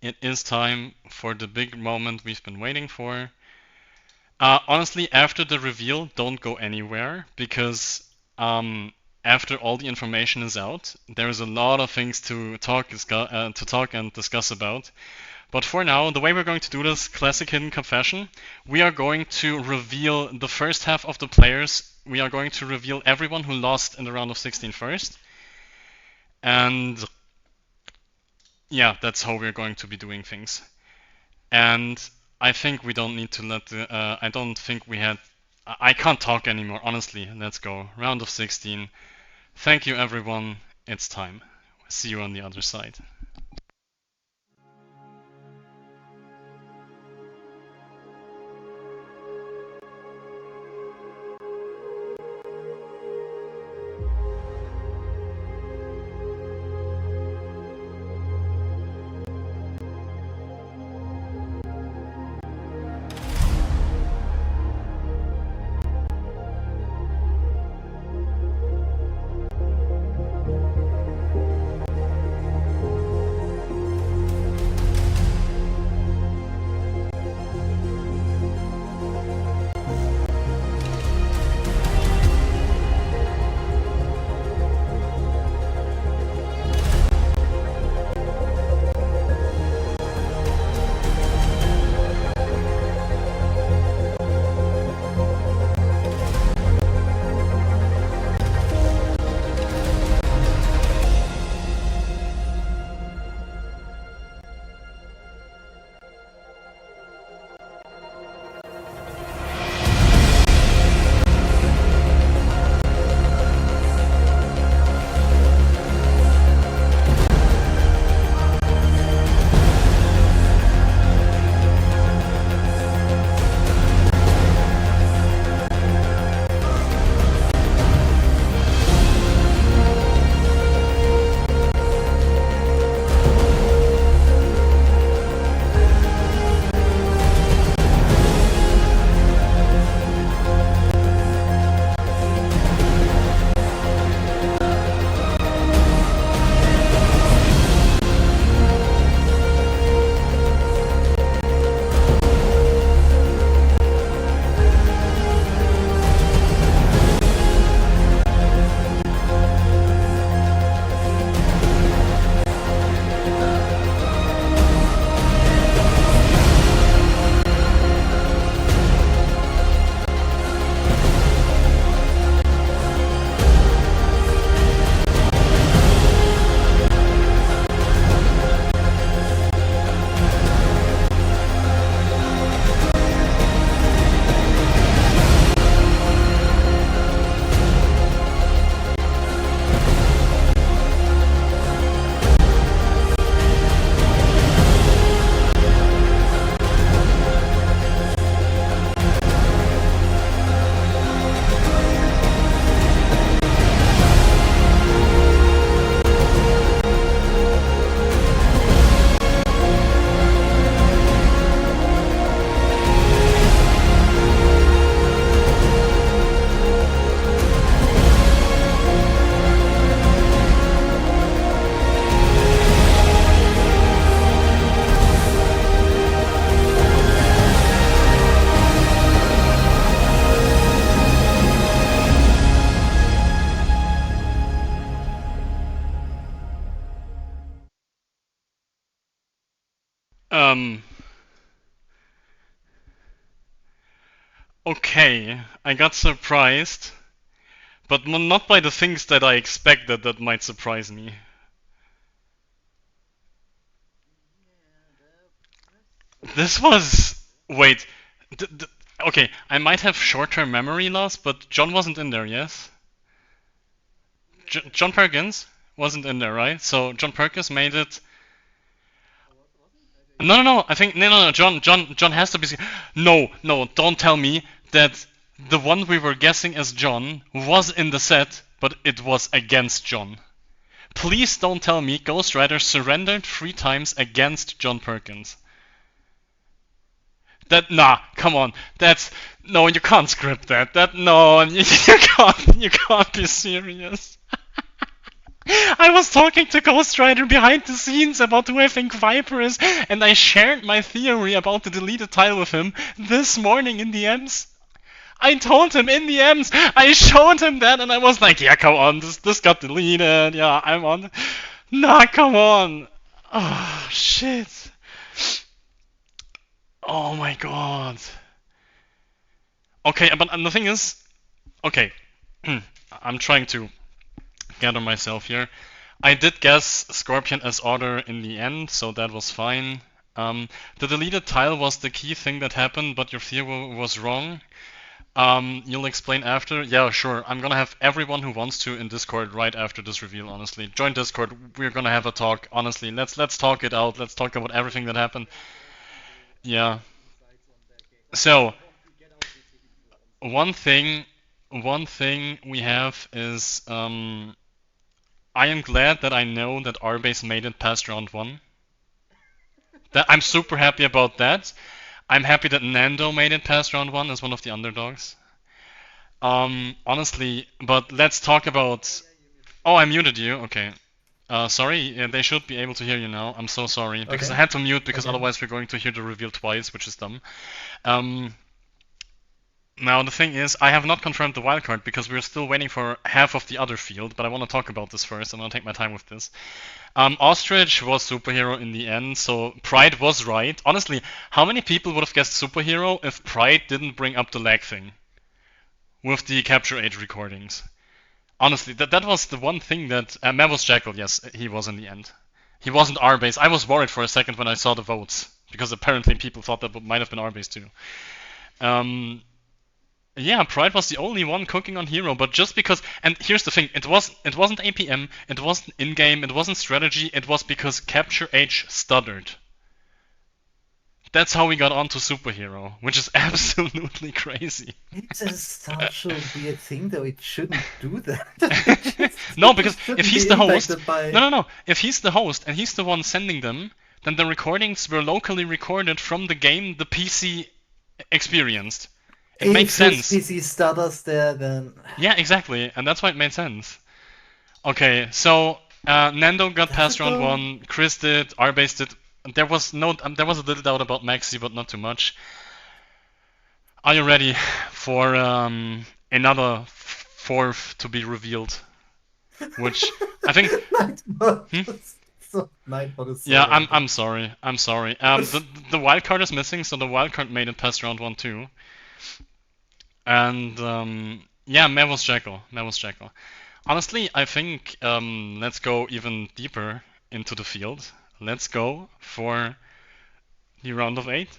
It is time for the big moment we've been waiting for. Honestly, after the reveal, don't go anywhere because after all the information is out, there's a lot of things to talk and discuss about. But for now, the way we're going to do this classic hidden confession, we are going to reveal the first half of the players. We are going to reveal everyone who lost in the round of 16 first. And yeah, that's how we're going to be doing things. And I think we don't need to let the. I don't think we had. I can't talk anymore, honestly. Let's go. Round of 16. Thank you, everyone. It's time. See you on the other side. Um. Okay, I got surprised, but not by the things that I expected that might surprise me. This was. Wait. D- d- okay, I might have short term memory loss, but John wasn't in there, yes? John Perkins wasn't in there, right? So John Perkins made it. No, no, no. I think no. John has to be. No, no. Don't tell me that the one we were guessing as John was in the set, but it was against John. Please don't tell me Ghost Rider surrendered 3 times against John Perkins. That nah, come on. That's no, you can't script that. That no, you can't be serious. I was talking to Ghost Rider behind the scenes about who I think Viper is, and I shared my theory about the deleted tile with him this morning in the M's. I told him in the M's, I showed him that, and I was like, yeah, come on, this got deleted, yeah, I'm on. Nah, come on. Oh, shit. Oh my god. Okay, but the thing is, okay, I'm trying to gather myself here. I did guess Scorpion as order in the end, so that was fine. The deleted tile was the key thing that happened, but your theory was wrong. You'll explain after. Yeah, sure. I'm gonna have everyone who wants to in Discord right after this reveal. Honestly, join Discord. We're gonna have a talk. Honestly, let's talk it out. Let's talk about everything that happened. Yeah. So one thing, one thing we have is I am glad that I know that Arbase made it past round one. That I'm super happy about that. I'm happy that Nando made it past round one as one of the underdogs. Honestly, but let's talk about. Oh, I muted you. Okay. Sorry, yeah, they should be able to hear you now. I'm so sorry because I had to mute because otherwise we're going to hear the reveal twice, which is dumb. Um, Now the thing is, I have not confirmed the wildcard because we're still waiting for half of the other field, but I want to talk about this first. I'm gonna take my time with this. Ostrich was superhero in the end, so Pride was right. Honestly, how many people would have guessed superhero if Pride didn't bring up the lag thing with the Capture Age recordings? Honestly, that was the one thing that was Jackal. Yes, he was in the end. He wasn't R-base. I was worried for a second when I saw the votes because apparently people thought that might have been R-base too. Yeah, Pride was the only one cooking on hero, but just because. And here's the thing: it wasn't APM, it wasn't in-game, it wasn't strategy. It was because Capture Age stuttered. That's how we got onto superhero, which is absolutely crazy. It's just such a weird thing, though. It shouldn't do that. No, because if he's the host, by... no. If he's the host and he's the one sending them, then the recordings were locally recorded from the game the PC experienced. It makes sense. If PC stutters there, then yeah, exactly, and that's why it made sense. Okay, so Nando got past round one. Chris did. Arbase did. There was a little doubt about Maxi, but not too much. Are you ready for another fourth to be revealed? Which I think. Yeah, I'm sorry. I'm sorry. The wildcard is missing, so the wildcard made it past round one too. And yeah, Mavos Jackal. Honestly, I think let's go even deeper into the field. Let's go for the round of 8.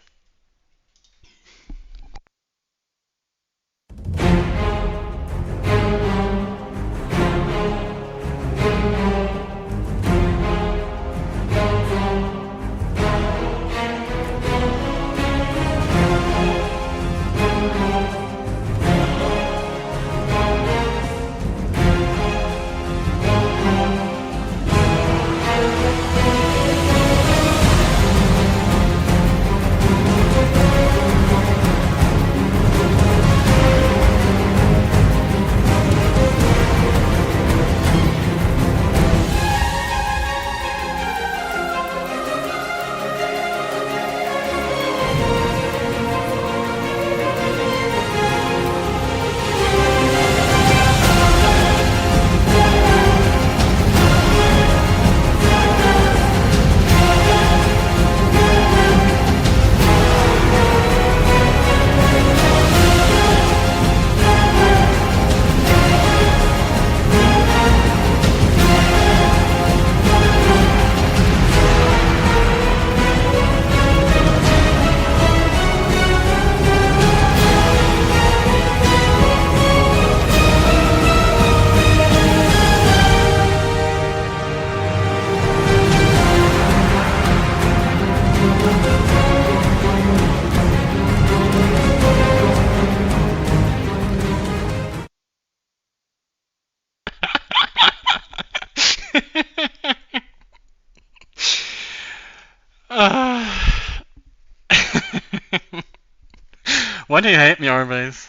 Why do you hate me, Arbase?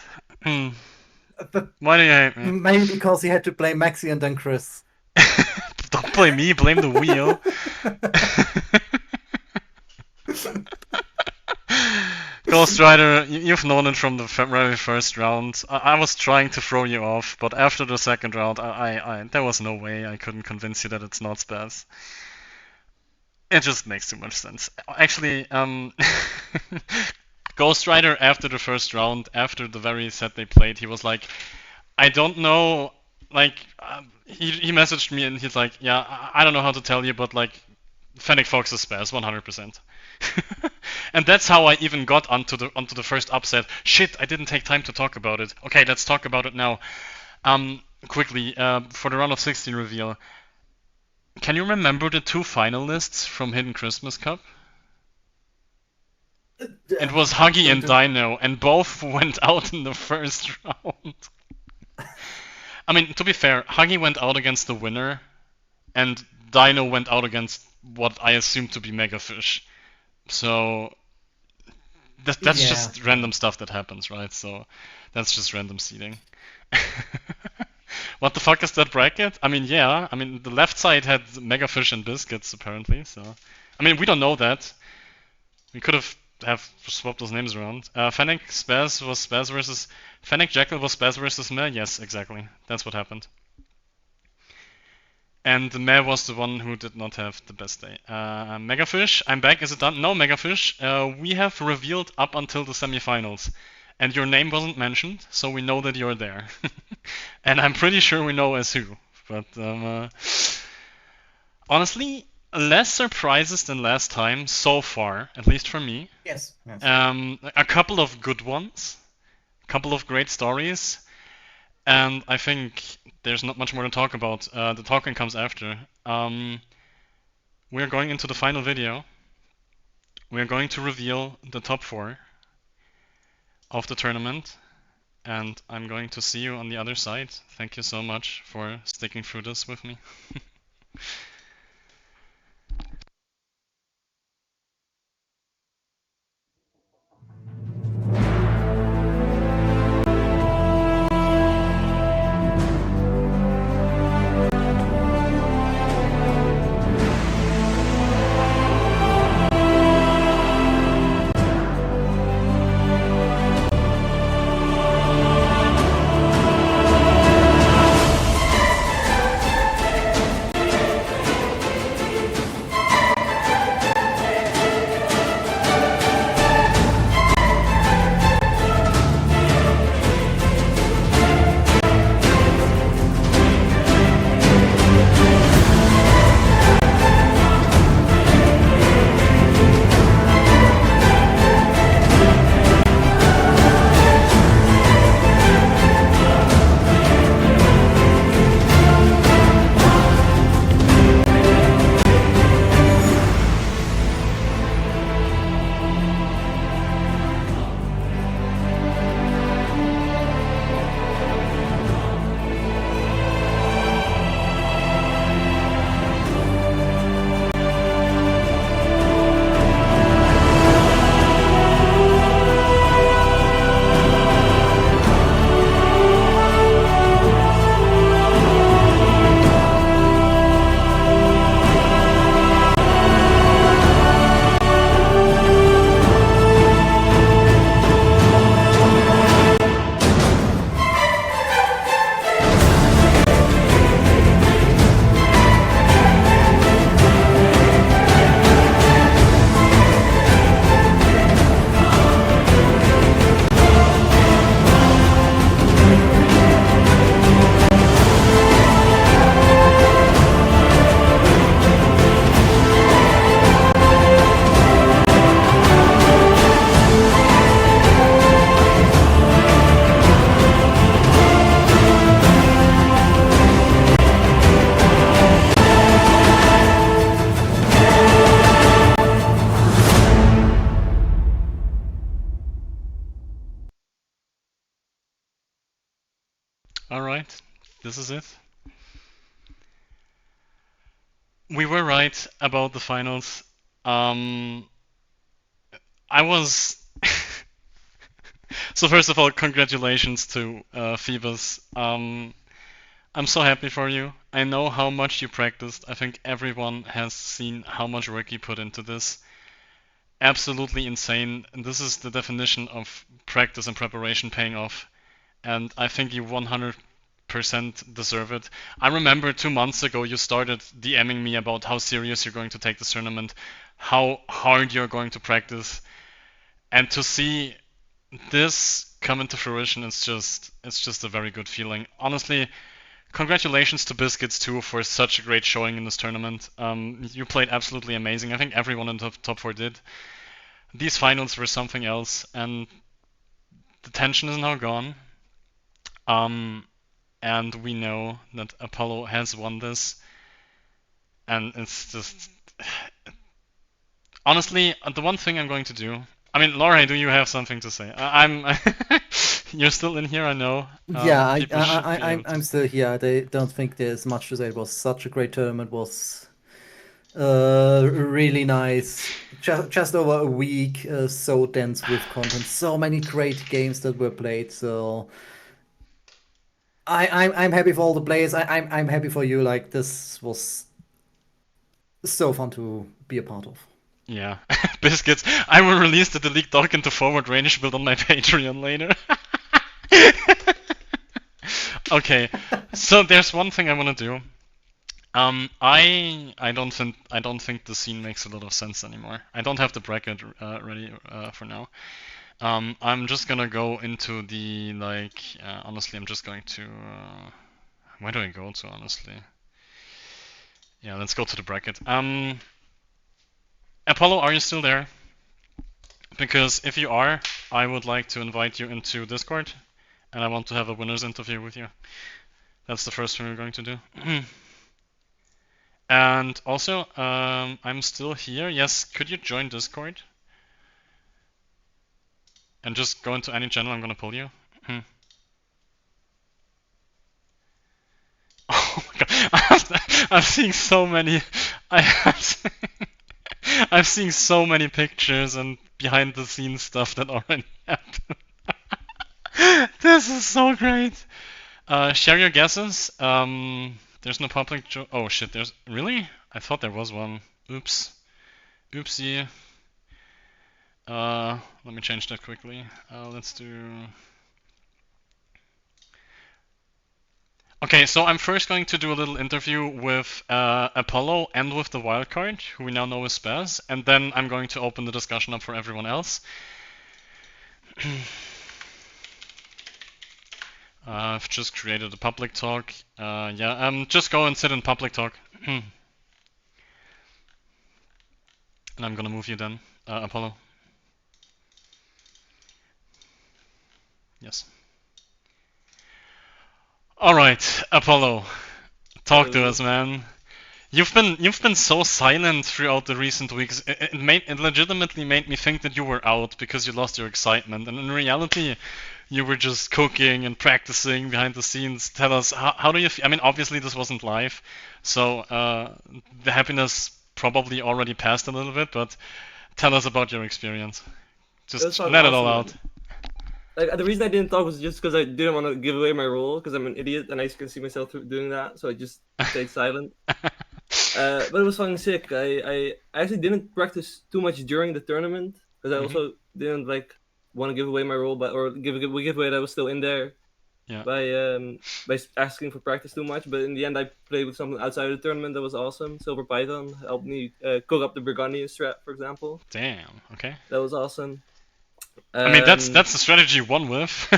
Why do you hate me? Maybe because you had to play Maxi and then Chris. Don't blame me, blame the wheel. Ghost Rider, you've known it from the very first round. I was trying to throw you off, but after the second round, there was no way I couldn't convince you that it's not Spaz. It just makes too much sense. Actually, Ghost Rider, after the first round, after the very set they played, he was like, I don't know, like, he messaged me and he's like, yeah, I don't know how to tell you, but like, Fennec Fox is Spaz, 100%. And that's how I even got onto the first upset. Shit, I didn't take time to talk about it. Okay, let's talk about it now. Quickly, for the round of 16 reveal, can you remember the two finalists from Hidden Christmas Cup? It was Huggy and Dino, and both went out in the first round. I mean, to be fair, Huggy went out against the winner, and Dino went out against what I assume to be Megafish. So that's just random stuff that happens, right? So that's just random seeding. What the fuck is that bracket? I mean, yeah. I mean, the left side had Megafish and Biscuits apparently. So, I mean, we don't know that. We could have swapped those names around. Fennec Spaz was Spaz versus Fennec Jekyll was Spaz versus Meh. Yes, exactly. That's what happened. And Meh was the one who did not have the best day. Megafish, I'm back. Is it done? No, Megafish. We have revealed up until the semifinals. And your name wasn't mentioned, so we know that you're there. And I'm pretty sure we know as who. But honestly, less surprises than last time so far, at least for me. Yes. A couple of good ones, a couple of great stories, and I think there's not much more to talk about. The talking comes after. We're going into the final video. We're going to reveal the top 4 of the tournament, and I'm going to see you on the other side. Thank you so much for sticking through this with me. Alright, this is it. We were right about the finals. I was... So first of all, congratulations to Phoebus. I'm so happy for you. I know how much you practiced. I think everyone has seen how much work you put into this. Absolutely insane. And this is the definition of practice and preparation paying off. And I think you 100% deserve it. I remember 2 months ago you started DMing me about how serious you're going to take this tournament, how hard you're going to practice, and to see this come into fruition it's just a very good feeling. Honestly, congratulations to Biscuits too for such a great showing in this tournament. You played absolutely amazing. I think everyone in the top four did. These finals were something else, and the tension is now gone. Um, and we know that Apollo has won this, and it's just honestly the one thing I'm going to do. I mean, Laura, do you have something to say? I'm. You're still in here, I know. Yeah, People should be able to. I'm still here. I don't think there's much to say. It was such a great tournament. Was really nice. Just over a week, so dense with content. So many great games that were played. So I'm happy for all the players. I'm happy for you. Like this was so fun to be a part of. Yeah, Biscuits. I will release the Delete Dock into forward range build on my Patreon later. Okay, so there's one thing I want to do. I don't think the scene makes a lot of sense anymore. I don't have the bracket ready for now. I'm just gonna go into the like. Honestly, I'm just going to. Where do I go to? Honestly, yeah. Let's go to the bracket. Apollo, are you still there? Because if you are, I would like to invite you into Discord, and I want to have a winners interview with you. That's the first thing we're going to do. And also, I'm still here. Yes, could you join Discord? And just go into any channel, I'm gonna pull you. Oh my god, I'm seeing so many. I'm seeing so many pictures and behind the scenes stuff that already happened. This is so great. Share your guesses. There's no public. Oh shit, there's. Really? I thought there was one. Oops. Oopsie. Let me change that quickly. Let's do. Okay, so I'm first going to do a little interview with Apollo and with the wildcard, who we now know is Spaz, and then I'm going to open the discussion up for everyone else. I've just created a public talk. Yeah, just go and sit in public talk. And I'm gonna move you then, Apollo. Yes. All right, Apollo, talk to us, man. You've been so silent throughout the recent weeks. It legitimately made me think that you were out because you lost your excitement, and in reality, you were just cooking and practicing behind the scenes. Tell us how do you feel? I mean, obviously this wasn't live, so the happiness probably already passed a little bit. But tell us about your experience. It was Just fucking let it all awesome, out. man. Like the reason I didn't talk was just because I didn't want to give away my role because I'm an idiot and I can see myself doing that, so I just stayed silent. But it was fucking sick. I actually didn't practice too much during the tournament because I also didn't like want to give away my role, but or give away that I was still in there Yeah. by asking for practice too much. But in the end, I played with something outside of the tournament that was awesome. Silver Python helped me cook up the Burgundian strat, for example. Damn. Okay. That was awesome. I mean, that's the strategy you won with.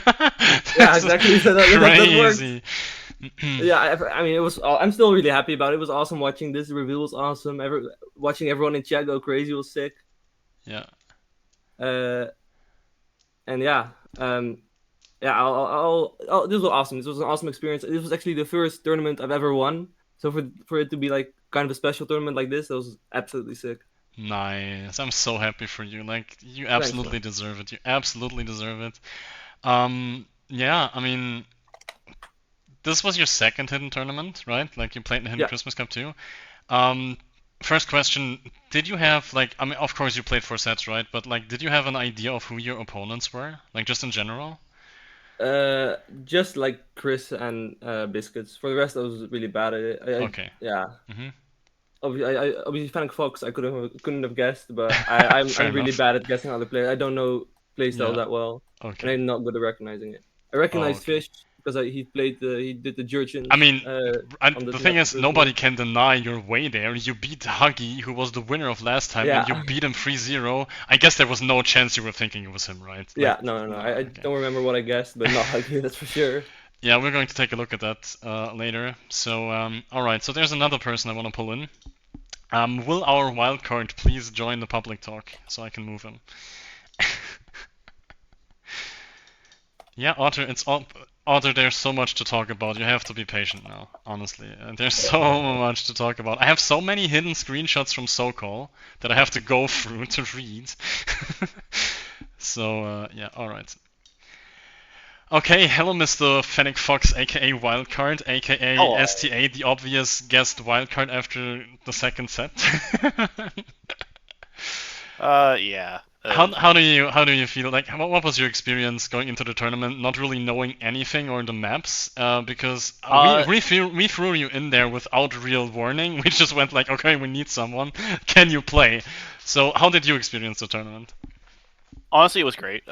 Yeah, exactly. So that worked. Crazy. Yeah, I mean, it was. I'm still really happy about it. It was awesome watching this. The reveal was awesome. Watching everyone in chat go crazy was sick. Yeah. And yeah, yeah. This was awesome. This was an awesome experience. This was actually the first tournament I've ever won. So for it to be like kind of a special tournament like this, that was absolutely sick. Nice. I'm so happy for you. Like, you Thanks, absolutely man. deserve it. You absolutely deserve it. Yeah, I mean, this was your second hidden tournament, right? Like, you played in the Hidden Yeah. Christmas Cup too. First question, did you have, like, I mean, of course you played 4 sets, right? But, like, did you have an idea of who your opponents were? Like, just in general? Just like Chris and Biscuits. For the rest, I was really bad at it. Okay. Yeah. Hmm. Obviously, Fennec Fox, I couldn't have guessed, but I'm Fair really enough. bad at guessing other players. I don't know playstyle Yeah. that well, and Okay. I'm not good at recognizing it. I Oh, recognize okay. Fish because he did the Jurchens I mean, on the the thing is, first one. nobody can deny your way there. You beat Huggy, who was the winner of last time, and you Yeah, beat him 3-0. I guess there was no chance you were thinking it was him, right? Like, yeah, no. no, I okay. don't remember what I guessed, but not Huggy, that's for sure. Yeah, we're going to take a look at that later. So, alright, so there's another person I want to pull in. Will our wildcard please join the public talk so I can move him? Yeah, Otter, it's all. Otter, there's so much to talk about. You have to be patient now, honestly. There's so much to talk about. I have so many hidden screenshots from SoCal that I have to go through to read. So, yeah, alright. Okay, hello Mr. Fennec Fox, aka Wildcard, aka Hello. STA, the obvious guest wildcard after the second set. Yeah. How do you feel like what was your experience going into the tournament not really knowing anything or the maps because we threw you in there without real warning. We just went like, okay, we need someone, can you play? So how did you experience the tournament? Honestly, it was great.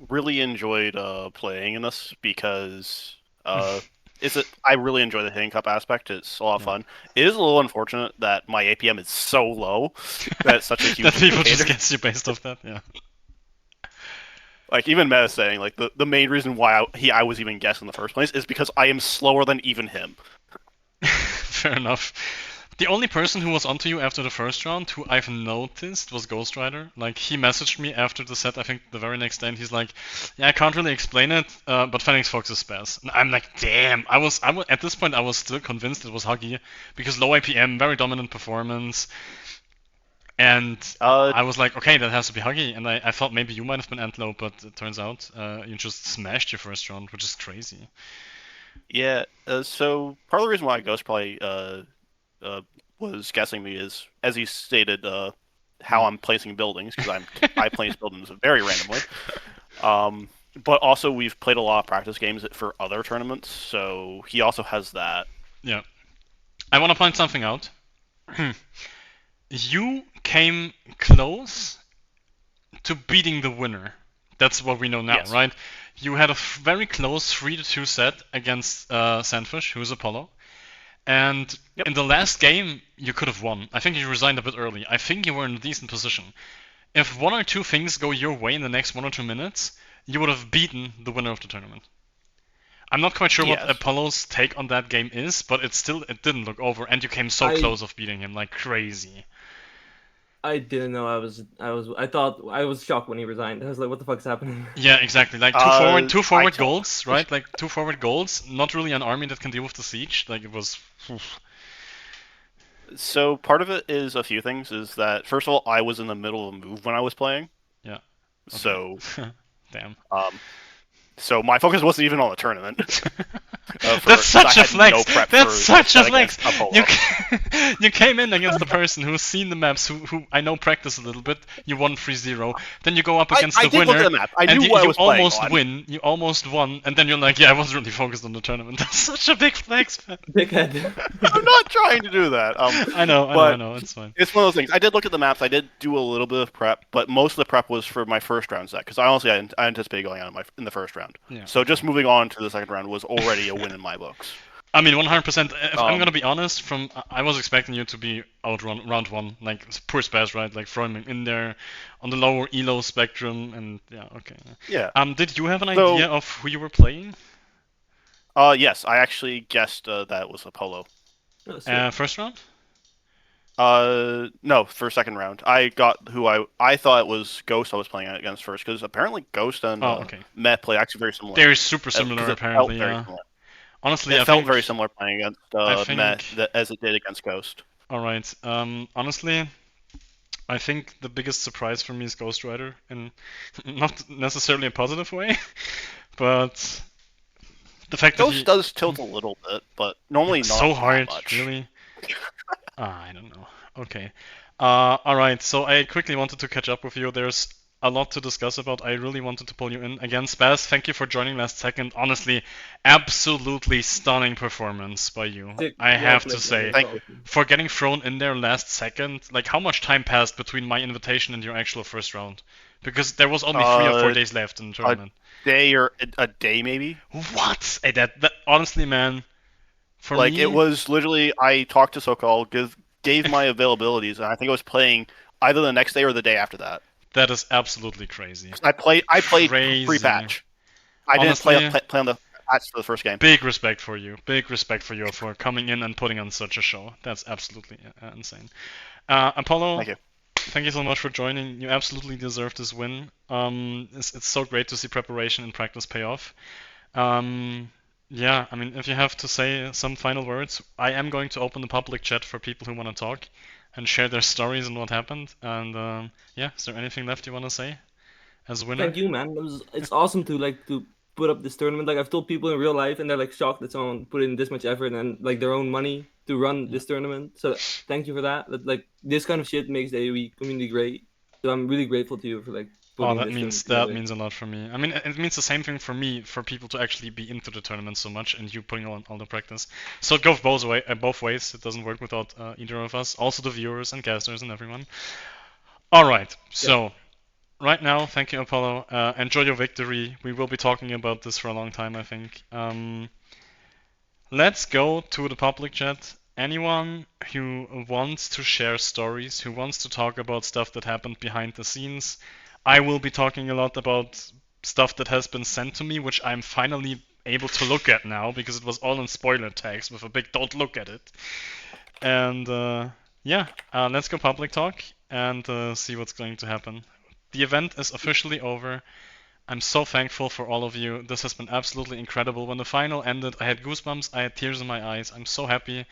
Really enjoyed playing in this because I really enjoy the hitting cup aspect. It's a lot of fun. It is a little unfortunate that my APM is so low that it's such a huge that people indicator. just guess you based off that, yeah. Like even Meta saying like the main reason why I was even guessed in the first place is because I am slower than even him. Fair enough. The only person who was onto you after the first round, who I've noticed, was Ghost Rider. Like, he messaged me after the set, I think the very next day, and he's like, yeah, I can't really explain it, but Phoenix Fox is spaz. And I'm like, damn, at this point, I was still convinced it was Huggy, because low APM, very dominant performance, and I was like, okay, that has to be Huggy, and I thought maybe you might have been Antlow, but it turns out you just smashed your first round, which is crazy. Yeah. So part of the reason why Ghost probably was guessing me is, as he stated, how I'm placing buildings because I place buildings very randomly. But also we've played a lot of practice games for other tournaments, so he also has that. Yeah. I want to point something out. You came close to beating the winner. That's what we know now, Yes. right? You had a very close 3-2 set against Sandfish, who's Apollo. And Yep. in the last game, you could have won. I think you resigned a bit early. I think you were in a decent position. If one or two things go your way in the next 1 or 2 minutes, you would have beaten the winner of the tournament. I'm not quite sure what Yes. Apollo's take on that game is, but it didn't look over, and you came so close of beating him, like crazy. I didn't know I thought I was shocked when he resigned. I was like, what the fuck's happening? Yeah, exactly. Like two I forward told- goals, right? Like 2 forward goals. Not really an army that can deal with the siege. Like it was. Oof. So part of it is a few things. Is that first of all, I was in the middle of a move when I was playing. Yeah. Okay. So, damn. So my focus wasn't even on the tournament. That's such a flex. No That's such a set flex. against Apollo. You came in against the person who's seen the maps, who I know practice a little bit. You won 3-0. Then you go up against I the did winner, look at the map. I and knew you, what I you was playing almost on. win. You almost won, and then you're like, yeah, I wasn't really focused on the tournament. That's such a big flex, man. Dickhead. I'm not trying to do that. I know. It's fine. It's one of those things. I did look at the maps. I did do a little bit of prep, but most of the prep was for my first round set because I anticipated going on in the first round. Yeah. So just moving on to the second round was already a win in my books. I mean, 100%. If I'm gonna be honest, I was expecting you to be outrun round one, like poor spaz, right? Like throwing him in there on the lower elo spectrum, and yeah, okay. Yeah. Did you have an So- idea of who you were playing? Yes, I actually guessed that it was Apollo. Oh, sick. First round? No, for second round. I got who I thought it was Ghost I was playing against first because apparently Ghost and okay. Met play actually very similar. They're super 'Cause similar, it felt apparently. very Yeah. similar. Honestly, It I felt think very similar playing against I think- Met as it did against Ghost. All right. Honestly, I think the biggest surprise for me is Ghost Rider, and not necessarily a positive way, but the fact that Ghost does tilt a little bit, but normally not so that hard, much. really. I don't know. Okay. All right. So I quickly wanted to catch up with you. There's a lot to discuss about. I really wanted to pull you in. Again, Spaz, thank you for joining last second. Honestly, absolutely stunning performance by you. Sick. I Well have played, to say. man. Thank Well played. For getting thrown in there last second, like how much time passed between my invitation and your actual first round? Because there was only 3 or 4 days left in the tournament. Day or a day maybe. What? Hey, that honestly, man, for Like me, it was literally, I talked to Sokol, gave my availabilities, and I think I was playing either the next day or the day after that. that is absolutely crazy. I played Crazy. pre-patch. I didn't play Honestly, on the patch for the first game. Big respect for you. Big respect for you for coming in and putting on such a show. That's absolutely insane. Apollo, Thank you. so much for joining. You absolutely deserve this win. It's so great to see preparation and practice pay off. Yeah, I mean, if you have to say some final words, I am going to open the public chat for people who want to talk and share their stories and what happened. And yeah, is there anything left you want to say as a winner? Thank you, man. It's awesome to put up this tournament. Like I've told people in real life, and they're like shocked that someone put in this much effort and like their own money to run this tournament. So thank you for that. Like this kind of shit makes the AoE community great. So I'm really grateful to you for like. Oh, putting that this means tournament that together. means a lot for me. I mean, it means the same thing for me, for people to actually be into the tournament so much, and you putting on all the practice. So it goes both ways. It doesn't work without either of us. Also the viewers and casters and everyone. All right. So right now, thank you, Apollo. Enjoy your victory. We will be talking about this for a long time, I think. Let's go to the public chat. Anyone who wants to share stories, who wants to talk about stuff that happened behind the scenes. I will be talking a lot about stuff that has been sent to me, which I'm finally able to look at now because it was all in spoiler tags with a big "don't look at it." And yeah, let's go public talk and see what's going to happen. The event is officially over. I'm so thankful for all of you. This has been absolutely incredible. When the final ended, I had goosebumps, I had tears in my eyes. I'm so happy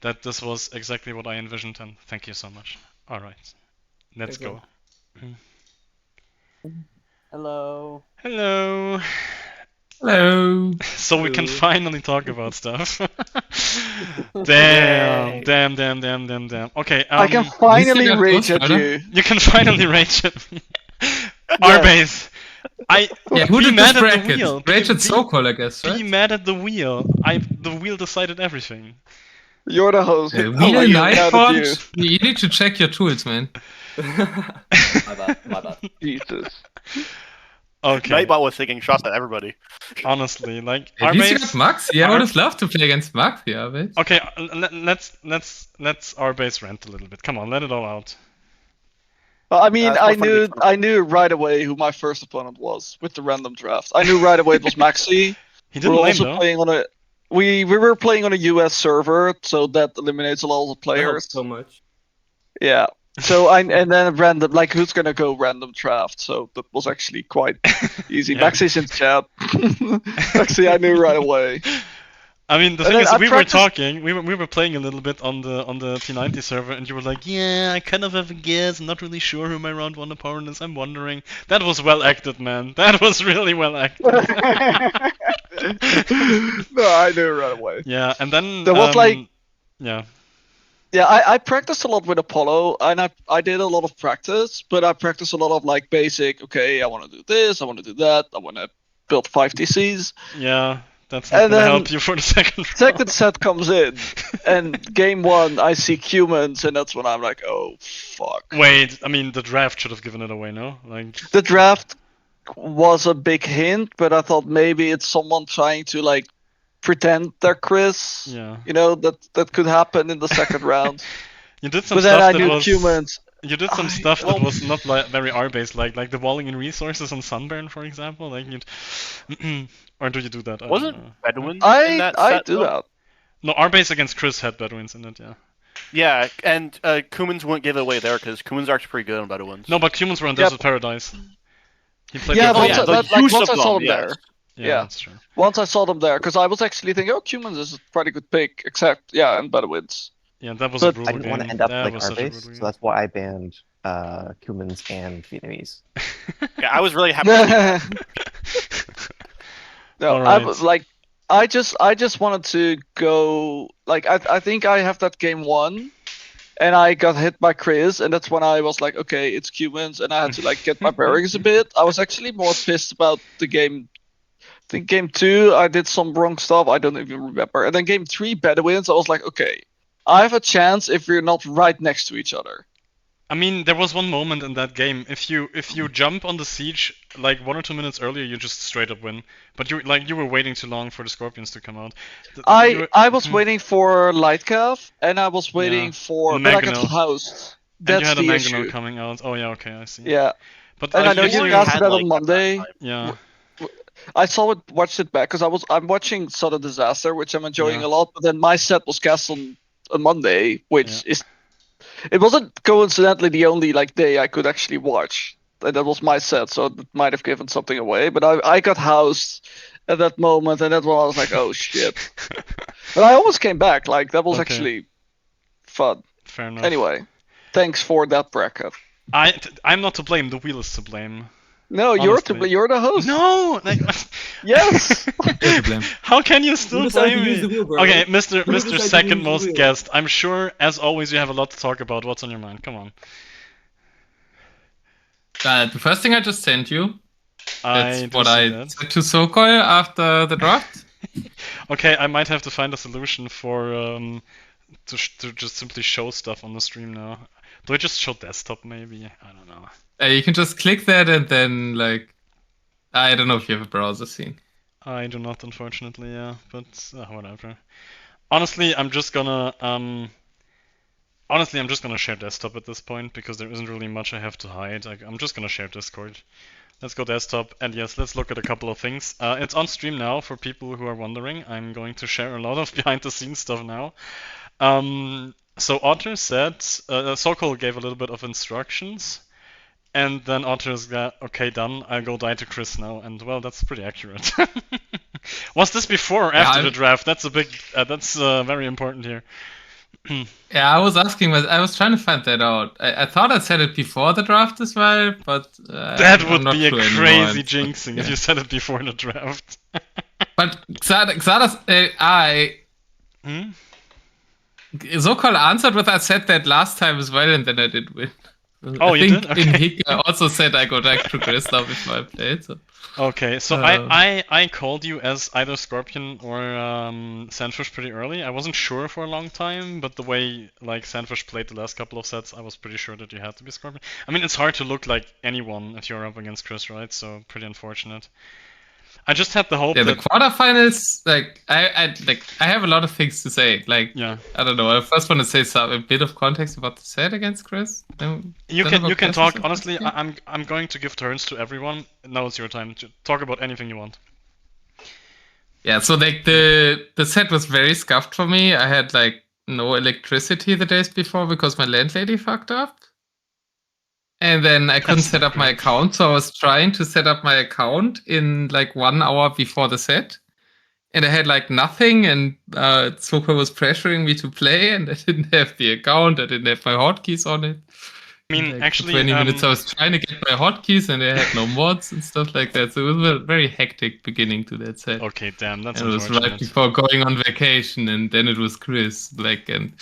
that this was exactly what I envisioned, and thank you so much. All right, let's Thanks, go. Hello. Hello. Hello. So we can Hello. finally talk about stuff. Damn. Okay. I can You finally still got rage Ghost at Rider? you. You can finally rage at me. Yeah. Arbase. Yeah, who be did mad this at the wheel. bracket? Rage at Sokol, I guess, Be right? mad at the wheel. The wheel decided everything. You're the host. Wheel How are you mad at you? Nightbot? You need to check your tools, man. My bad. Jesus. Okay. Nightbot was taking shots at everybody. Honestly, like At least you Arbase. got Maxi. I would have loved to play against Maxi, Arbase. Okay, let's Arbase rant a little bit. Come on, let it all out. I mean, That's I more fun to be knew right away who my first opponent was with the random draft. I knew right away it was Maxi. He We're didn't lame also though. playing on a we were playing on a US server, so that eliminates a lot of That helps players. so much. Yeah. So and then random, like who's gonna go random draft? So that was actually quite easy. Yeah. Maxi's in chat. Maxi, I knew right away. I mean, the And thing then is, I we practiced- were talking, we were playing a little bit on the T90 server, and you were like, "Yeah, I kind of have a guess. I'm not really sure who my round one opponent is. I'm wondering." That was well acted, man. That was really well acted. No, I knew right away. Yeah, and then There was, like- yeah, Yeah, I practiced a lot with Apollo, and I did a lot of practice, but I practiced a lot of like basic. Okay, I want to do this, I want to do that, I want to build 5 DCs. yeah. That's not And gonna then help you for the second round. Second set comes in, and game 1 I see humans, and that's when I'm like, oh fuck. Wait, I mean, the draft should have given it away, no? Like, The draft was a big hint, but I thought maybe it's someone trying to like pretend they're Chris. yeah. You know that could happen in the second round. You did some But then stuff I that knew was. humans. You did some I- stuff well- that was not like very R-based, like the walling in resources on Sunburn, for example. Like you'd, or do you do that? I don't Wasn't know. Bedouin in I that I set, do though? that. No, R-base against Chris had Bedouins in it, yeah. Yeah, and Kumans wouldn't give it away there because Kumans are actually pretty good on Bedouins. No, but humans were on Yep. Desert Paradise. He played Yeah, with once yeah, I- the like, use once of I saw them, them yes. there. yeah, yeah. that's true. Once I saw them there, because I was actually thinking, oh, humans is a pretty good pick, except and Bedouins. Yeah, that was But a I brutal I didn't want game. to end up That like was our such a base, brutal so game. that's why I banned Cumans and Vietnamese. Yeah, I was really happy. To see that. No, All I right. was like, I just wanted to go like I think I have that game won, and I got hit by Chris, and that's when I was like, okay, it's humans, and I had to like get my bearings a bit. I was actually more pissed about the game. I think game 2, I did some wrong stuff. I don't even remember. And then game 3, Bedouins, I was like, okay, I have a chance if we're not right next to each other. I mean, there was one moment in that game. If you jump on the siege like 1 or 2 minutes earlier, you just straight up win. But you were waiting too long for the scorpions to come out. I was waiting for Lightcav, and I was waiting for. But I got Mangonel. housed. And That's you had a the Mangonel issue. coming out. Oh yeah, okay, I see. Yeah, But and I know usually- you asked had, that like, on Monday. Yeah. I watched it back because I'm watching Sudden Disaster, which I'm enjoying Yeah. a lot. But then my set was cast on Monday, which it wasn't coincidentally the only like day I could actually watch. And that was my set, so it might have given something away. But I got housed at that moment, and that's when I was like, oh shit. But I almost came back. Like that was Okay. actually fun. Fair enough. Anyway, thanks for that bracket. I'm not to blame. The wheel is to blame. No, Honestly. you're the host. No. Yes. You're to blame. How can you still Who decided blame to use the me? wheel, bro? Okay, Who decided to Mr. use Second the most wheel? guest. I'm sure, as always, you have a lot to talk about. What's on your mind? Come on. The first thing I just sent you. That's I do what see I that. said to Sokol after the draft. Okay, I might have to find a solution for to just simply show stuff on the stream now. Do I just show desktop maybe? I don't know. You can just click that and then like, I don't know if you have a browser scene. I do not, unfortunately. Yeah, but whatever. Honestly, I'm just gonna share desktop at this point because there isn't really much I have to hide. I'm just gonna share Discord. Let's go desktop, and yes, let's look at a couple of things. It's on stream now for people who are wondering. I'm going to share a lot of behind-the-scenes stuff now. So Otter said, Sokol gave a little bit of instructions, and then Otter's got, okay, done, I'll go die to Chris now, and well, that's pretty accurate. Was this before or after the draft? That's a big, that's very important here. Yeah, I was asking, I was trying to find that out. I thought I said it before the draft as well, but That I'm would not be a sure anymore. crazy And- jinxing if yeah. you said it before the draft. But Xardas, Hmm? Sokol answered what I said that last time as well, and then I did win. Oh, I you think did? Okay. in Hick, I also said I go back to Crystal before I played. So. Okay, so I called you as either Scorpion or Sandfish pretty early. I wasn't sure for a long time, but the way like Sandfish played the last couple of sets, I was pretty sure that you had to be Scorpion. I mean, it's hard to look like anyone if you're up against Chris, right? So pretty unfortunate. I just had the hope Yeah, the that quarterfinals, like I have a lot of things to say. Like yeah, I don't know. I first want to say a bit of context about the set against Chris. you can talk honestly. I'm going to give turns to everyone. Now it's your time to talk about anything you want. Yeah, so like the set was very scuffed for me. I had like no electricity the days before because my landlady fucked up. And then I couldn't set up my account, so I was trying to set up my account in like 1 hour before the set. And I had like nothing, and Sokol was pressuring me to play, and I didn't have the account, I didn't have my hotkeys on it. I mean, Like, actually, for 20 minutes I was trying to get my hotkeys, and I had no mods and stuff like that. So it was a very hectic beginning to that set. okay, damn, that's And it was unfortunate. right before going on vacation, and then it was Chris. Like, and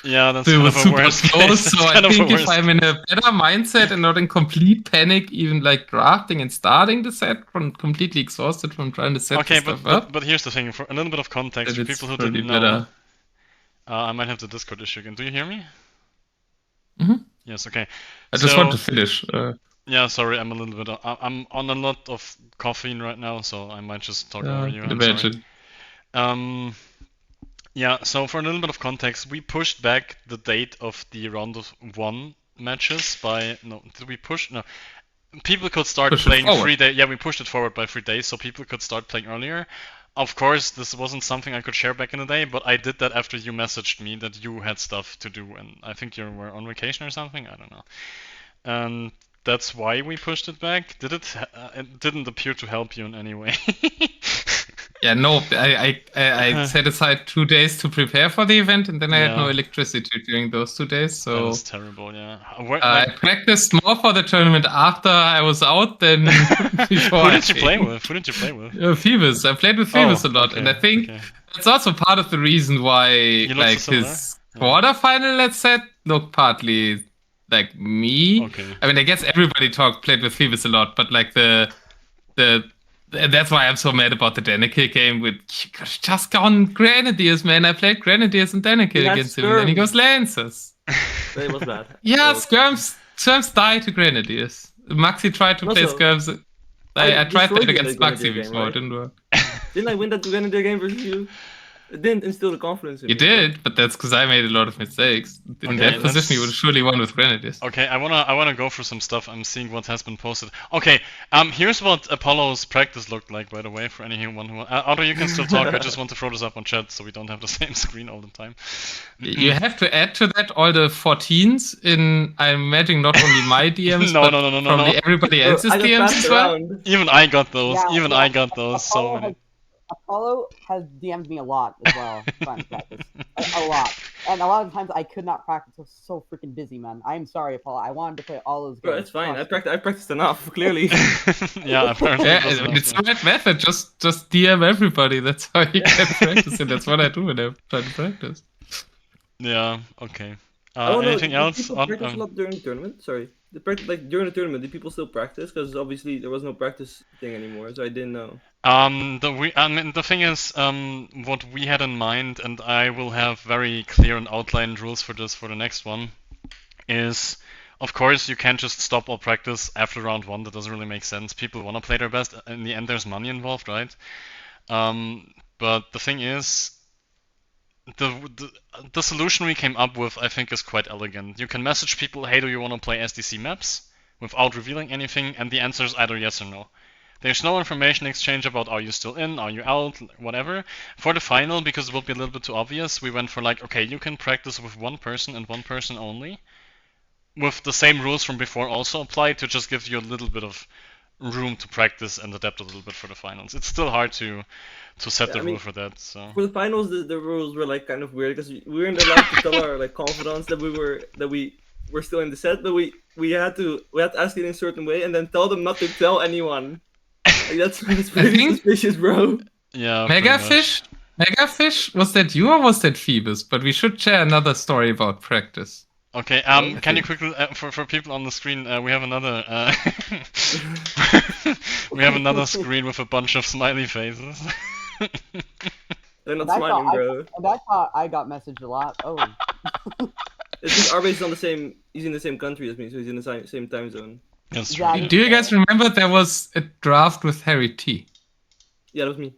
Yeah, that's it kind was of a super worst close. case. So That's I kind of a think if worst I'm in a better mindset and not in complete panic, even like drafting and starting the set, from completely exhausted from trying to set Okay, the stuff but up, but here's the thing. For a little bit of context, then for it's people who probably didn't know, better. I might have the Discord issue again. Do you hear me? Mhm. Yes. Okay. I just So- want to finish. Yeah. Sorry, I'm a little bit. I'm on a lot of caffeine right now, so I might just talk over you. I'm sorry. Imagine. Yeah. So for a little bit of context, we pushed back the date of the round of 1 matches by Did we push? No. People could start Push it playing forward. 3 days. Yeah, we pushed it forward by 3 days, so people could start playing earlier. Of course, this wasn't something I could share back in the day, but I did that after you messaged me that you had stuff to do, and I think you were on vacation or something. I don't know. And that's why we pushed it back. It didn't appear to help you in any way. Yeah, no, I set aside 2 days to prepare for the event, and then I had no Yeah. electricity during those 2 days. That So was terrible. Yeah. I practiced more for the tournament after I was out than before. Who I did you came. play with? Who did you play with? Phoebus. I played with Phoebus a lot, and I think okay. that's also part of the reason why lost like to Solar? his quarterfinal, let's say, look partly like me. Okay. I mean, I guess everybody played with Phoebus a lot, but like the that's why I'm so mad about the Danikil game. With you could have just gone Grenadiers, man. I played Grenadiers and Danikil against him, and then he goes Lancers. It was bad. Yeah, So- Skirms died to Grenadiers. Maxi tried to play Also, Skirms. I tried destroyed that you in against the Maxi Grenadier before, game, it right? didn't work. Didn't I win that Grenadier game versus you? It didn't instill the confidence in You me. did, but that's because I made a lot of mistakes. In Okay, that position, let's- you would have surely won with Grenadiers. Okay, I wanna go through some stuff. I'm seeing what has been posted. Okay, here's what Apollo's practice looked like, by the way, for anyone who. Otto, you can still talk. I just want to throw this up on chat so we don't have the same screen all the time. You have to add to that all the 14s in, I'm imagining, not only my DMs, No, but no, probably no. everybody else's I got DMs passed as well. around. Even I got those. Yeah, Even yeah. I got those. So many. Apollo has DM'd me a lot as well. Trying to practice. A lot. And a lot of times I could not practice. I was so freaking busy, man. I am sorry, Apollo. I wanted to play all those games. Bro, it's fine. I Trust me. practiced enough, clearly. Yeah, apparently. Yeah, it was enough, it's yeah. the right method. Just DM everybody. That's how you can practice it. That's what I do when I try to practice. Yeah. Okay. Oh, no, Anything did else? people practice a lot during the tournament? Sorry. Like during the tournament, did people still practice? Because obviously there was no practice thing anymore, so I didn't know. The thing is, what we had in mind, and I will have very clear and outlined rules for this for the next one, is, of course, you can't just stop all practice after round 1. That doesn't really make sense. People want to play their best. In the end, there's money involved, right? But the thing is, the solution we came up with, I think, is quite elegant. You can message people, hey, do you want to play SDC maps? Without revealing anything, and the answer is either yes or no. There's no information exchange about are you still in, are you out, whatever. For the final, because it will be a little bit too obvious, we went for like, okay, you can practice with one person and one person only. With the same rules from before also applied to just give you a little bit of room to practice and adapt a little bit for the finals. It's still hard to set Yeah, the I rule mean, for that. So For the finals, the rules were like kind of weird because we weren't allowed to tell our like confidants that we were still in the set, but we had to ask it in a certain way and then tell them not to tell anyone. Like, that's pretty think- suspicious, bro. yeah. pretty much. Megafish, was that you or was that Phoebus? But we should share another story about practice. Okay, can you quickly, for people on the screen, we have another, we have another screen with a bunch of smiley faces. They're not That's smiling, how bro. That's how I got messaged a lot. Oh. It's just Arbase is on the same. He's in the same country as me, so he's in the same time zone. That's true. Yeah. Do you guys remember there was a draft with Harry T? Yeah, that was me.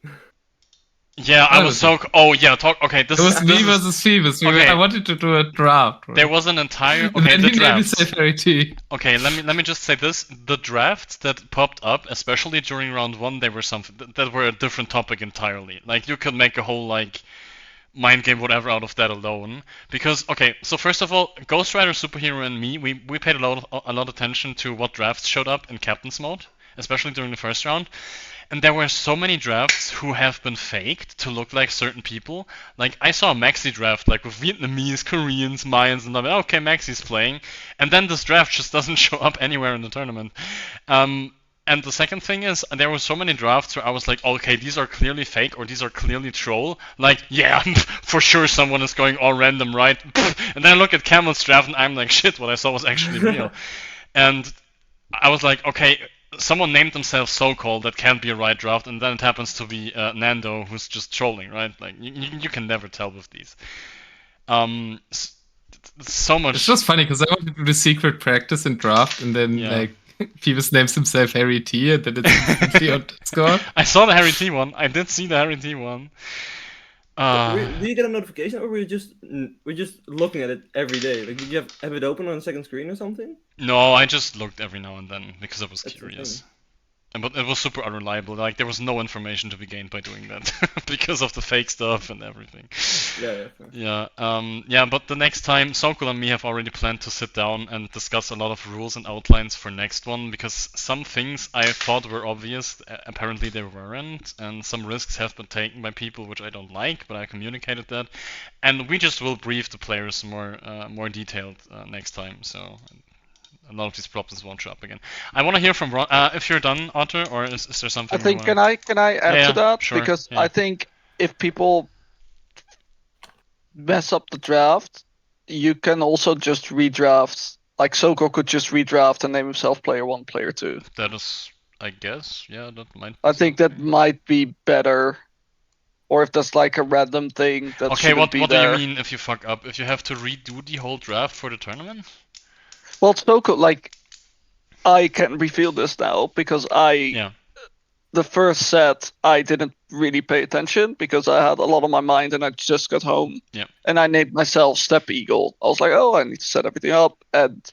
Yeah, I Oh, was so. Oh yeah, okay. This It was is. me This is versus Phoebus. Okay. I wanted to do a draft. Right? there was an entire. And Okay, then the he made me draft. say Harry T. Okay, let me just say this: the drafts that popped up, especially during round 1, they were something that were a different topic entirely. Like you could make a whole like mind game whatever out of that alone. Because okay, so first of all, Ghost Rider, Superhero, and me, we paid a lot of attention to what drafts showed up in Captain's mode, especially during the first round. And there were so many drafts who have been faked to look like certain people. Like I saw a Maxi draft like with Vietnamese, Koreans, Mayans, and I'm like, okay, Maxi's playing. And then this draft just doesn't show up anywhere in the tournament. And the second thing is, there were so many drafts where I was like, okay, these are clearly fake or these are clearly troll. Like, yeah, for sure someone is going all random, right? And then I look at Camel's draft and I'm like, shit, what I saw was actually real. And I was like, okay, someone named themselves So-Called, that can't be a right draft, and then it happens to be Nando, who's just trolling, right? Like, you can never tell with these. So much. It's just funny because I wanted to do the secret practice and draft, and then Yeah. like Phoebus names himself Harry T, and then it's instantly on Discord. I saw the Harry T one. I did see the Harry T one. Do you get a notification, or were you just looking at it every day? Like, did you have it open on the second screen or something? No, I just looked every now and then because I was That's the curious. But it was super unreliable. Like there was no information to be gained by doing that because of the fake stuff and everything. Yeah. Fair. Yeah. But the next time, Sokol and me have already planned to sit down and discuss a lot of rules and outlines for next one, because some things I thought were obvious, apparently they weren't, and some risks have been taken by people which I don't like, but I communicated that, and we just will brief the players more detailed next time. So. A lot of these problems won't show up again. I want to hear from Ron. If you're done, Otter, or is there something? I think can I add Yeah, to that? sure, Because yeah. I think if people mess up the draft, you can also just redraft. Like Soko could just redraft and name himself player 1, player 2. That is, I guess, yeah, that might. I think that something. might be better. Or if there's like a random thing that Okay, shouldn't what be do there. you mean if you fuck up? If you have to redo the whole draft for the tournament? Well, Soko, like, I can reveal this now because the first set I didn't really pay attention because I had a lot on my mind and I just got home. Yeah. And I named myself Step Eagle. I was like, oh, I need to set everything up, and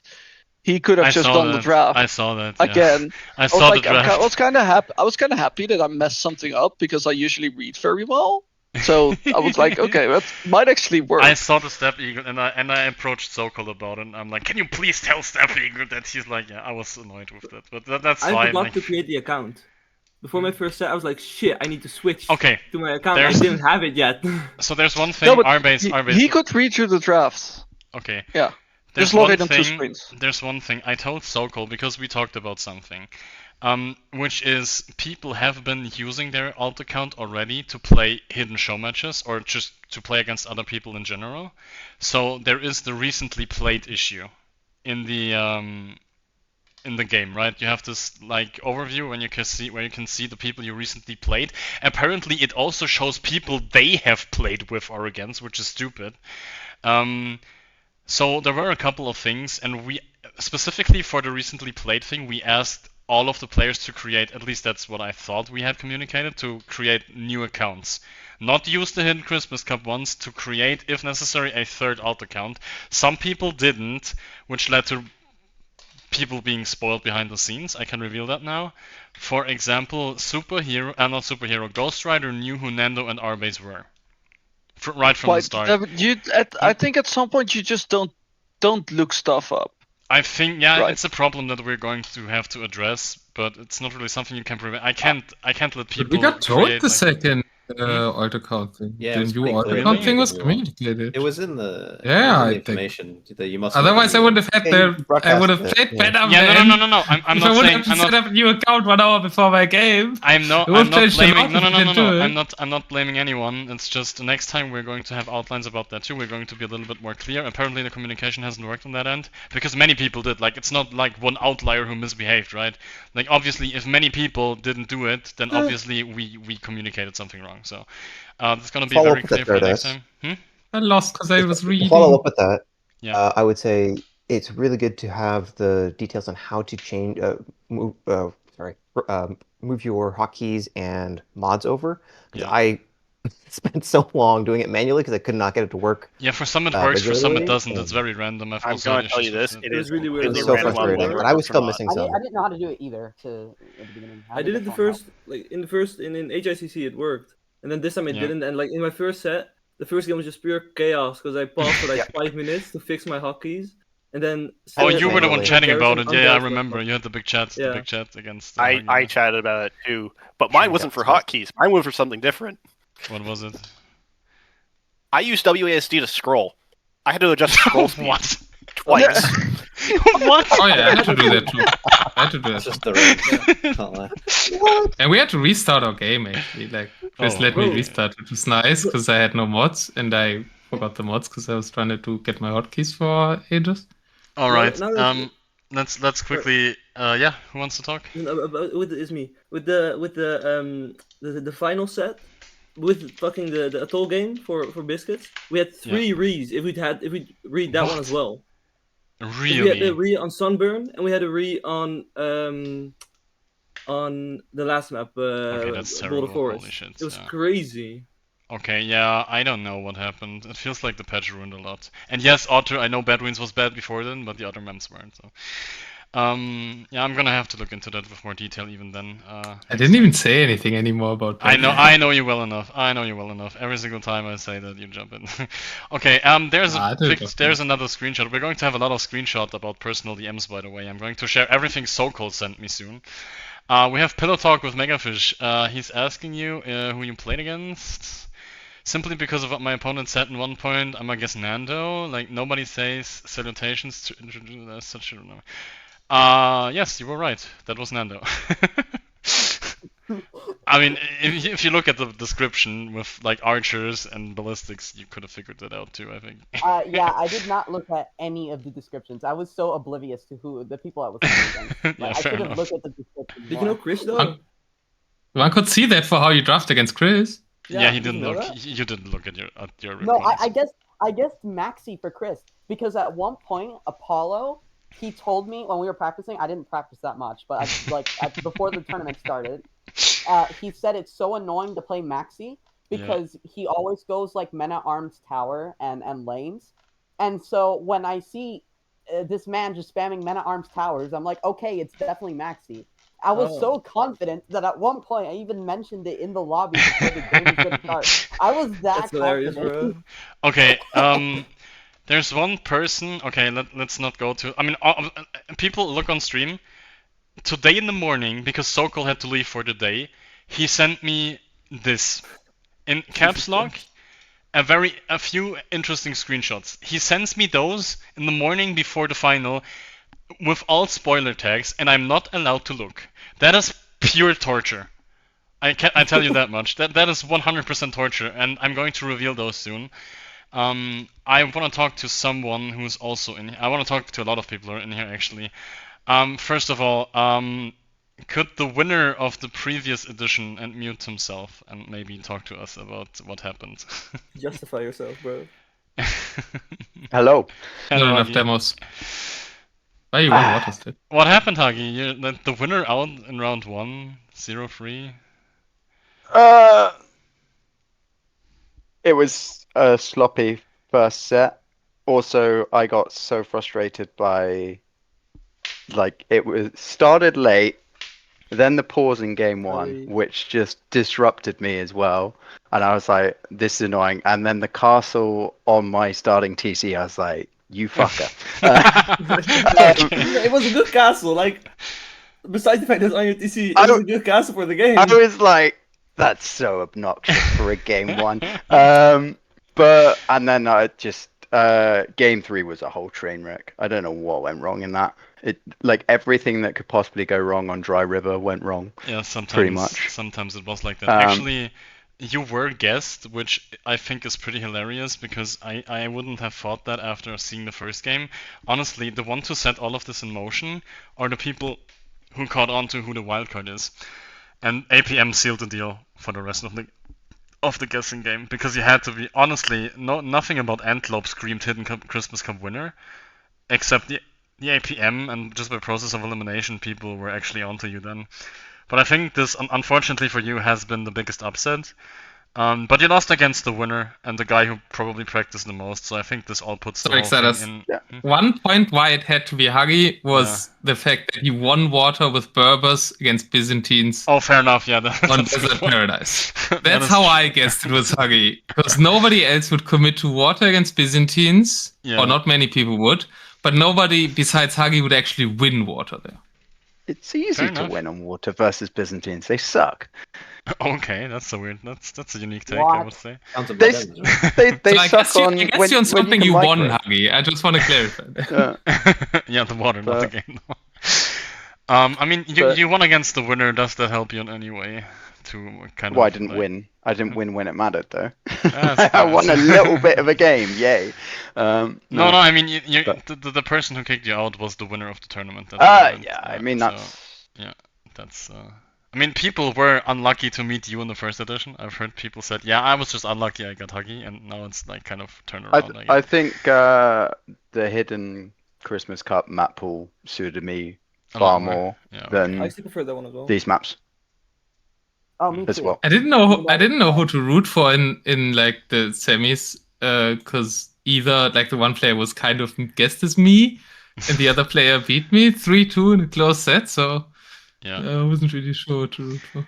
he could have just done the draft. I saw that. Yeah. Again. I saw the draft. I was kind of happy. I was kind of happy that I messed something up because I usually read very well. So I was like, okay, that might actually work. I saw the Step Eagle and I approached Sokol about it and I'm like, can you please tell Step Eagle that? He's like, yeah, I was annoyed with that, but that's fine. I forgot like... to create the account. Before my first set, I was like, shit, I need to switch to my account. I didn't have it yet. So there's one thing, Arbase. He could read through the drafts. Okay. Yeah. There's just log one in on 2 thing. screens. There's one thing I told Sokol because we talked about something, which is people have been using their alt account already to play hidden show matches or just to play against other people in general. So there is the recently played issue in the game, right? You have this like overview when you can see where you can see the people you recently played. Apparently, it also shows people they have played with or against, which is stupid. So there were a couple of things, and we specifically for the recently played thing, we asked all of the players to create, at least that's what I thought we had communicated, to create new accounts. Not use the Hidden Christmas Cup ones, to create, if necessary, a third alt account. Some people didn't, which led to people being spoiled behind the scenes. I can reveal that now. For example, Ghost Rider knew who Nando and Arbase were. Right from the start. I think at some point you just don't look stuff up. I think it's a problem that we're going to have to address, but it's not really something you can prevent. I can't let people. We got told the like... second alt account thing. Yeah, the new alt account thing was communicated. It was in the information that you must. Otherwise, I would have had I would have played better. Yeah, no. I'm not saying. I'm not set up a new account 1 hour before my game. I'm not blaming. No. I'm not blaming anyone. It's just next time we're going to have outlines about that too. We're going to be a little bit more clear. Apparently, the communication hasn't worked on that end because many people did. Like, it's not like one outlier who misbehaved, right? Like, obviously, if many people didn't do it, then obviously we communicated something wrong. So it's gonna be very clear for next time. I lost because I was reading. Follow up with that. Yeah. I would say it's really good to have the details on how to change, move your hotkeys and mods over. Yeah. I spent so long doing it manually because I could not get it to work. Yeah, for some it works, for some it doesn't. It's very random. I'm going to tell you this: it is really weird. It was so frustrating, but I was still missing some. I didn't know how to do it either. At the beginning, I did it the first, in HICC it worked, and then this time it didn't. And like in my first set, the first game was just pure chaos because I paused for like 5 minutes to fix my hotkeys, and then. Oh, you were the one chatting about it. Yeah, I remember. You had the big chat. The big chat against. I chatted about it too, but mine wasn't for hotkeys. Mine was for something different. What was it? I used WASD to scroll. I had to adjust scroll speed. What? Twice. What? Oh yeah, I had to do that too. I had to do that. Just the range. What? And we had to restart our game actually. Like, just let me restart. It was nice because I had no mods and I forgot the mods because I was trying to get my hotkeys for ages. All right. Let's quickly. Who wants to talk? It's me. With the final set. With fucking the Atoll game for Biscuits, we had 3 re's if we read that one as well. Really? We had a re on Sunburn and we had a re on the last map, okay, that's terrible. Boulder Forest. Holy shit, it was crazy. Okay, yeah, I don't know what happened. It feels like the patch ruined a lot. And yes, Otter, I know Bedouins was bad before then, but the other maps weren't. So. I'm gonna have to look into that with more detail even then. I didn't even say anything anymore about that. I know you well enough. Every single time I say that, you jump in. Okay, there's another screenshot. We're going to have a lot of screenshots about personal DMs, by the way. I'm going to share everything Sokol sent me soon. We have Pillow Talk with Megafish. He's asking you who you played against. Simply because of what my opponent said in one point, I'm gonna guess Nando. Like, nobody says salutations to introduce such a... yes, you were right. That was Nando. I mean, if you look at the description with like archers and ballistics, you could have figured that out too, I think. Yeah, I did not look at any of the descriptions. I was so oblivious to who the people I was playing against. Yeah, I fair should have enough. looked at the descriptions. Did you know more. Chris though? One could see that for how you draft against Chris. Yeah, he did you didn't know look. that? You didn't look at your No, replies. I guessed Maxi for Chris because at one point Apollo, he told me when we were practicing. I didn't practice that much, but before the tournament started, he said it's so annoying to play Maxi because he always goes like Men at Arms tower and lanes, and so when I see this man just spamming Men at Arms towers, I'm like, okay, it's definitely Maxi. I was so confident that at one point I even mentioned it in the lobby before the game was going to start. I was that That's hilarious, confident. bro. Okay, there's one person. Okay, let's not go to. I mean, people look on stream. Today in the morning, because Sokol had to leave for the day, he sent me this in caps lock. A few interesting screenshots. He sends me those in the morning before the final, with all spoiler tags, and I'm not allowed to look. That is pure torture. I tell you that much. That is 100% torture, and I'm going to reveal those soon. I want to talk to someone who's also in here. I want to talk to a lot of people who are in here, actually. First of all, could the winner of the previous edition unmute himself and maybe talk to us about what happened? Justify yourself, bro. Hello. Not enough Hagi. demos. Why you won? What is it? What happened, Hagi? You're the winner out in round 1, 0-3. It was a sloppy first set. Also, I got so frustrated by, like, it was started late, then the pause in game 1, which just disrupted me as well. And I was like, this is annoying. And then the castle on my starting TC, I was like, you fucker. It was a good castle. Like, besides the fact that it's on your TC, it was a good castle for the game. I was like, that's so obnoxious for a game 1. And then I just game 3 was a whole train wreck. I don't know what went wrong in that. It like everything that could possibly go wrong on Dry River went wrong. Yeah, sometimes. Pretty much. Sometimes it was like that. Actually, you were guessed, which I think is pretty hilarious because I wouldn't have thought that after seeing the first game. Honestly, the ones who set all of this in motion are the people who caught on to who the wildcard is. And APM sealed the deal for the rest of the guessing game because you had to be honestly nothing about Antlope screamed Hidden Cup Christmas Cup winner, except the APM, and just by process of elimination, people were actually onto you then. But I think this, unfortunately for you, has been the biggest upset. But you lost against the winner and the guy who probably practiced the most, so I think this all puts the Sorry, whole thing Xatus. in. One point why it had to be Hagi was the fact that he won water with Berbers against Byzantines Oh, fair enough, yeah. on That's a Desert good point. Paradise. That That's is how true. I guessed it was Hagi. Because nobody else would commit to water against Byzantines, Yeah. or not many people would, but nobody besides Hagi would actually win water there. It's easy Fair to enough. win on water versus Byzantines. They suck. Okay, that's so weird. That's a unique take, I would What? say. Sounds about They, damage, right? they So I suck guess you, on I guess when, you're on when something you you can won, micro. Hagi. I just want to clarify that. Yeah, the water, not the But- game. though. I mean, but- you won against the winner. Does that help you in any way? To kind Well, I of. didn't like- win. I didn't win when it mattered, though. That's I won a fair. little bit of a game. Yay. No, I mean, you But- the person who kicked you out was the winner of the tournament. That's what meant. Yeah. I mean, so, that's. yeah, that's. I mean, people were unlucky to meet you in the first edition. I've heard people said, "Yeah, I was just unlucky. I got Huggy," and now it's like kind of turned around. I I guess. think the Hidden Christmas Cup map pool suited me A far lot more. more Yeah, I than actually prefer that one as well. these maps Oh, me as too. well. I didn't know who to root for in like the semis, because either like the one player was kind of guessed as me, and the other player beat me 3-2 in a close set. So Yeah. I wasn't really sure what to root for.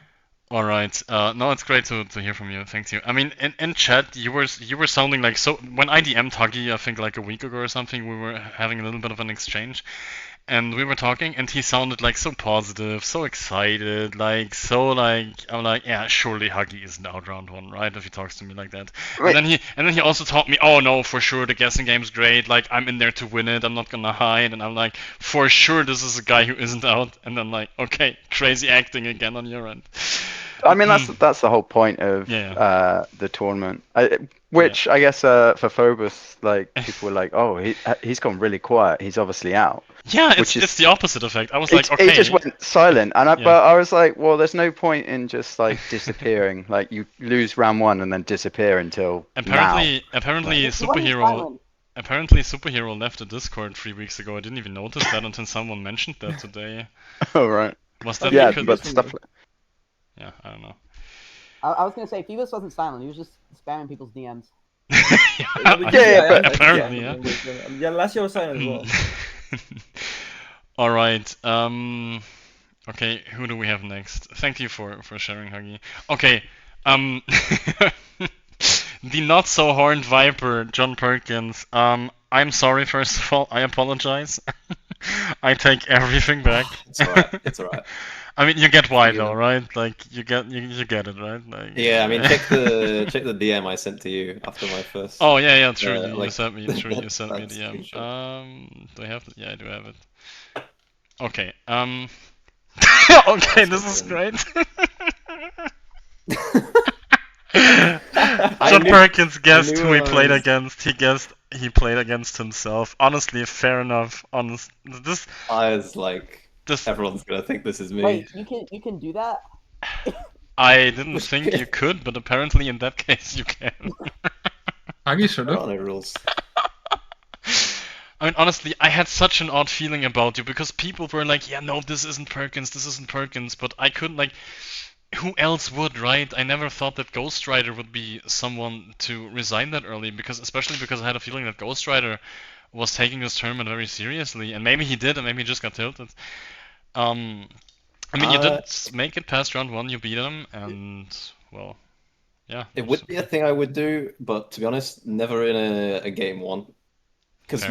All right. No, it's great to hear from you. Thank you. I mean, in chat, you were sounding like so. When I DM'd Huggy, I think like a week ago or something, we were having a little bit of an exchange, and we were talking, and he sounded like so positive, so excited, like so like I'm like, yeah, surely Huggy isn't out round 1, right? If he talks to me like that, Right. and then he also taught me, oh no, for sure the guessing game's great. Like I'm in there to win it. I'm not gonna hide, and I'm like, for sure this is a guy who isn't out, and then like, okay, crazy acting again on your end. I mean, that's the whole point of Yeah. the tournament. Which I guess for Phobos, like people were like, "Oh, he's gone really quiet. He's obviously out." Yeah, Which it's the opposite effect. I was like, He okay. just went silent, and Yeah. but I was like, "Well, there's no point in just like disappearing. Like you lose round 1 and then disappear until Apparently, now." Apparently, Superhero left the Discord 3 weeks ago. I didn't even notice that until someone mentioned that today. Oh right. Was that yeah, because... but stuff. Yeah, I don't know. I was gonna say, Phoebus wasn't silent. He was just spamming people's DMs. yeah, apparently, yeah. Yeah, last year was silent as well. All right. Okay, who do we have next? Thank you for sharing, Huggy. Okay. The not so horned viper, John Perkins. I'm sorry. First of all, I apologize. I take everything back. It's alright. It's alright. I mean, you get why though, right? Like you get it, right? Like, Yeah, I mean, check the DM I sent to you after my first. Oh yeah, true. You like, sent me. True, you sent me that's the DM. screenshot. Do I have it? Yeah, I do have it. Okay. Okay, this is great. John Perkins guessed who he played against. He guessed he played against himself. Honestly, fair enough. This. I was like, everyone's gonna think this is me. Wait, you can do that? I didn't think you could, but apparently in that case you can. Huggy should have. Rules. I mean, honestly, I had such an odd feeling about you because people were like, yeah, no, this isn't Perkins, but I couldn't, like, who else would, right? I never thought that Ghost Rider would be someone to resign that early, especially because I had a feeling that Ghost Rider was taking this tournament very seriously, and maybe he did, and maybe he just got tilted. I mean, you did make it past round 1, you beat him, and, well, yeah. It would be a thing I would do, but to be honest, never in a game 1. Because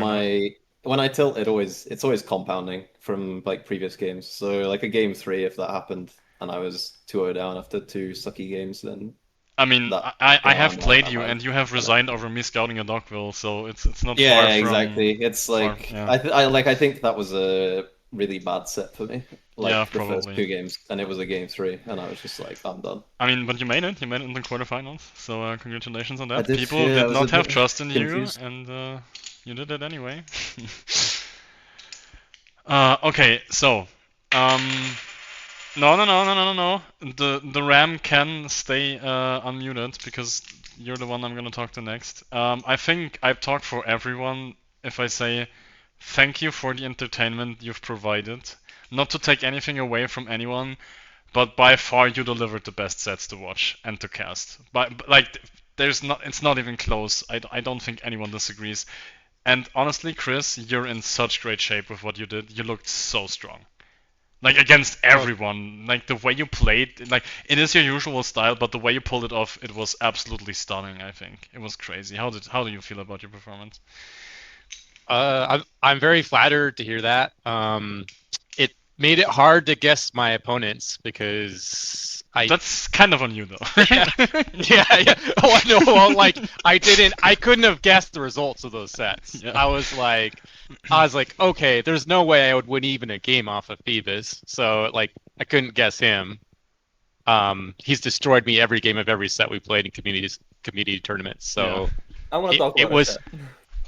when I tilt, it's always compounding from like previous games. So like a game 3, if that happened and I was 2-0 down after 2 sucky games, then I mean, I have played you, and you have resigned over me scouting a Dogville, so it's not far from... Yeah, exactly. It's like I think that was a really bad set for me. Like the first 2 games, and it was a game 3, and I was just like, I'm done. I mean, but you made it. You made it in the quarterfinals, so congratulations on that. Did, People did not have trust in confused. You, and you did it anyway. Okay, so no. The RAM can stay unmuted because you're the one I'm gonna talk to next. I think I've talked for everyone if I say thank you for the entertainment you've provided. Not to take anything away from anyone, but by far you delivered the best sets to watch and to cast. But like, it's not even close. I don't think anyone disagrees. And honestly, Chris, you're in such great shape with what you did. You looked so strong. Like, against everyone. Like, the way you played, like, it is your usual style, but the way you pulled it off, it was absolutely stunning, I think. It was crazy. How do you feel about your performance? I'm very flattered to hear that. It made it hard to guess my opponents because That's kind of on you, though. yeah. Oh, I know. Well, like, I couldn't have guessed the results of those sets. Yeah. I was like, okay, there's no way I would win even a game off of Phoebus. So, like, I couldn't guess him. He's destroyed me every game of every set we played in community tournaments. So, I want to talk about it.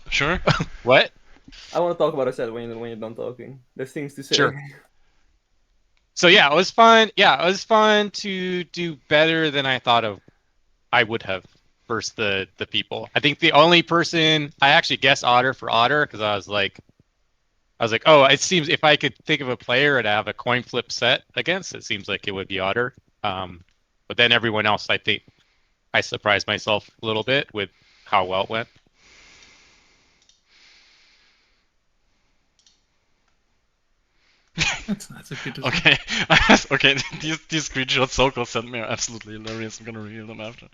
Sure. What? I want to talk about a set when you're done talking. There's things to say. Sure. So yeah, it was fun. Yeah, it was fun to do better than I thought I would have versus the people. I think the only person I actually guessed Otter for Otter because I was like, oh, it seems if I could think of a player to have a coin flip set against, it seems like it would be Otter. But then everyone else, I think I surprised myself a little bit with how well it went. That's a good Okay. Okay, these screenshots Soko sent me are absolutely hilarious. I'm gonna reveal them after.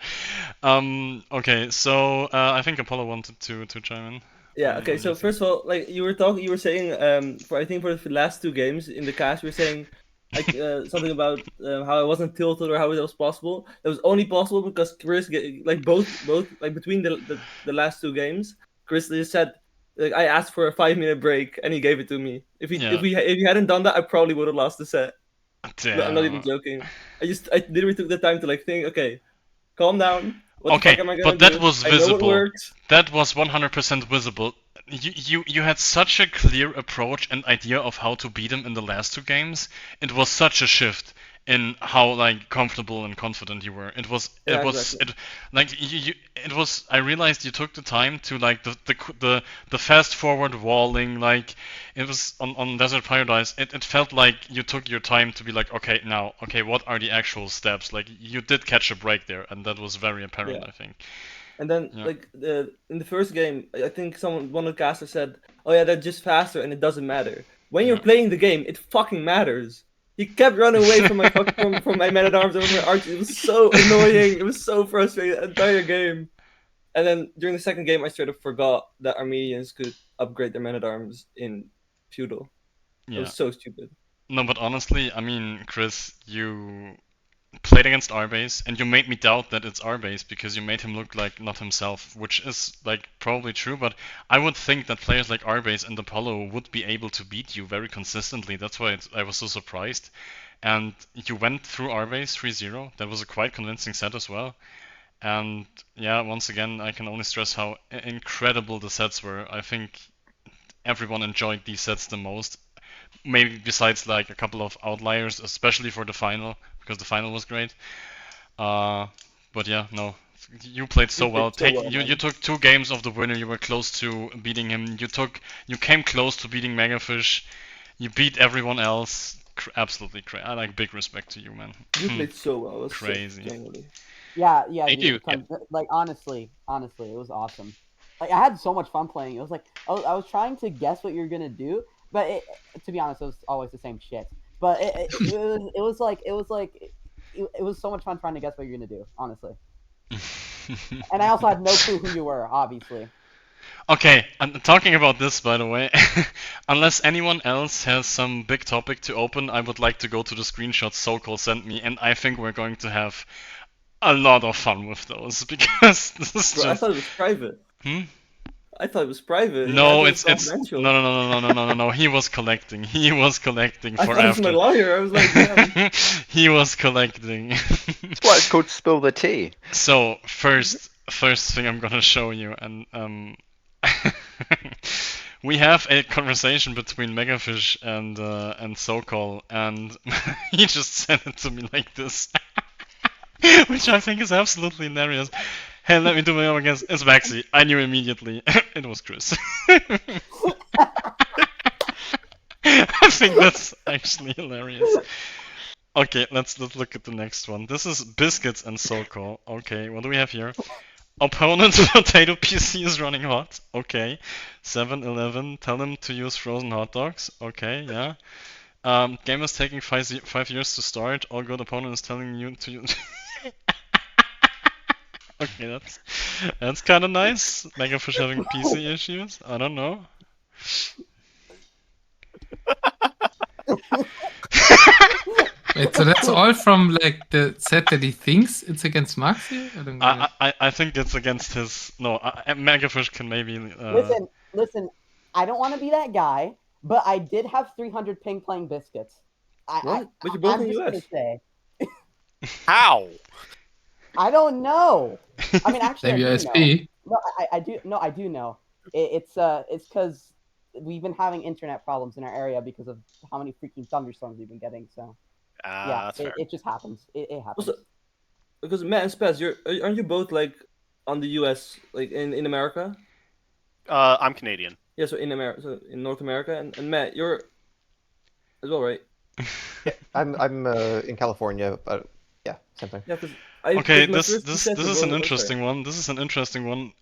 Okay, so I think Apollo wanted to chime in. Yeah. Okay. So first of all, like you were saying, for the last 2 games in the cast, you were saying like something about how I wasn't tilted or how it was possible. It was only possible because Chris, both like between the last 2 games, Chris just said. Like, I asked for a 5-minute break and he gave it to me. If he hadn't done that, I probably would have lost the set. No, I'm not even joking. I literally took the time to like think. Okay, calm down. What the Okay, fuck am I gonna but that do? was I know it visible. works. That was 100% visible. You had such a clear approach and idea of how to beat him in the last two games. It was such a shift in how like comfortable and confident you were. It was Yeah, I realized you took the time to like the fast forward walling, like it was on Desert Paradise. It felt like you took your time to be like, okay, what are the actual steps? Like you did catch a break there, and that was very apparent, Yeah. I think. And then, Yeah. like in the first game, I think one of the casters said, "Oh yeah, they're just faster, and it doesn't matter." When you're Yeah. playing the game, it fucking matters. He kept running away from my from my man at arms and my archers. It was so annoying. It was so frustrating the entire game. And then during the second game, I straight up forgot that Armenians could upgrade their man at arms in feudal. It Yeah. was so stupid. No, but honestly, I mean, Chris, you played against Arbase, and you made me doubt that it's Arbase because you made him look like not himself, which is like probably true, but I would think that players like Arbase and Apollo would be able to beat you very consistently. That's why I was so surprised. And you went through Arbase 3-0. That was a quite convincing set as well. And yeah, once again, I can only stress how incredible the sets were. I think everyone enjoyed these sets the most. Maybe besides like a couple of outliers, especially for the final, because the final was great. But yeah, no, you played so well. You took 2 games of the winner. You were close to beating him. You came close to beating Megafish. You beat everyone else. Absolutely crazy. I like big respect to you, man. You played so well. It was Crazy. sick, genuinely. Yeah, Thank dude, you. like honestly, it was awesome. Like I had so much fun playing. It was like I was trying to guess what you're gonna do, but to be honest, it was always the same shit. But it was so much fun trying to guess what you're gonna do, honestly. And I also had no clue who you were, obviously. Okay, and talking about this, by the way, unless anyone else has some big topic to open, I would like to go to the screenshots Sokol sent me, and I think we're going to have a lot of fun with those because this is Bro, just. I thought it was private. I thought it was private. No, it's confidential. no. He was collecting. He was collecting for I thought it was after. my lawyer. I was like, damn. He was collecting. That's why it's called spill the tea. So first thing I'm gonna show you, and we have a conversation between Megafish and Sokol, and he just sent it to me like this, which I think is absolutely hilarious. Hey, let me do my own guess. It's Maxi. I knew immediately. It was Chris. I think that's actually hilarious. Okay, let's look at the next one. This is Biscuits and Sokol. Okay, what do we have here? Opponent's potato PC is running hot. Okay. 7-Eleven, tell them to use frozen hot dogs. Okay, yeah. Game is taking 5 years to start. All good opponent is telling you to use. Okay, that's kind of nice. Megafish having PC issues. I don't know. Wait, so that's all from like the set that he thinks it's against Maxi? I don't know. I think it's against his. No, Megafish can maybe. Listen. I don't want to be that guy, but I did have 300 ping playing Biscuits. But you're both I'm in just US. gonna say. How? I don't know. I mean, actually, Maybe I do know. USP. No, I do. No, I do know. It's because we've been having internet problems in our area because of how many freaking thunderstorms we've been getting. So yeah, That's fair. it just happens. It happens. Also, because Matt and Spaz, aren't you both like on the US, like in America? I'm Canadian. Yeah, so in America, so in North America, and Matt, you're as well, right? I'm in California, but yeah, same thing. Yeah, because Okay, this is an interesting one. This is an interesting one.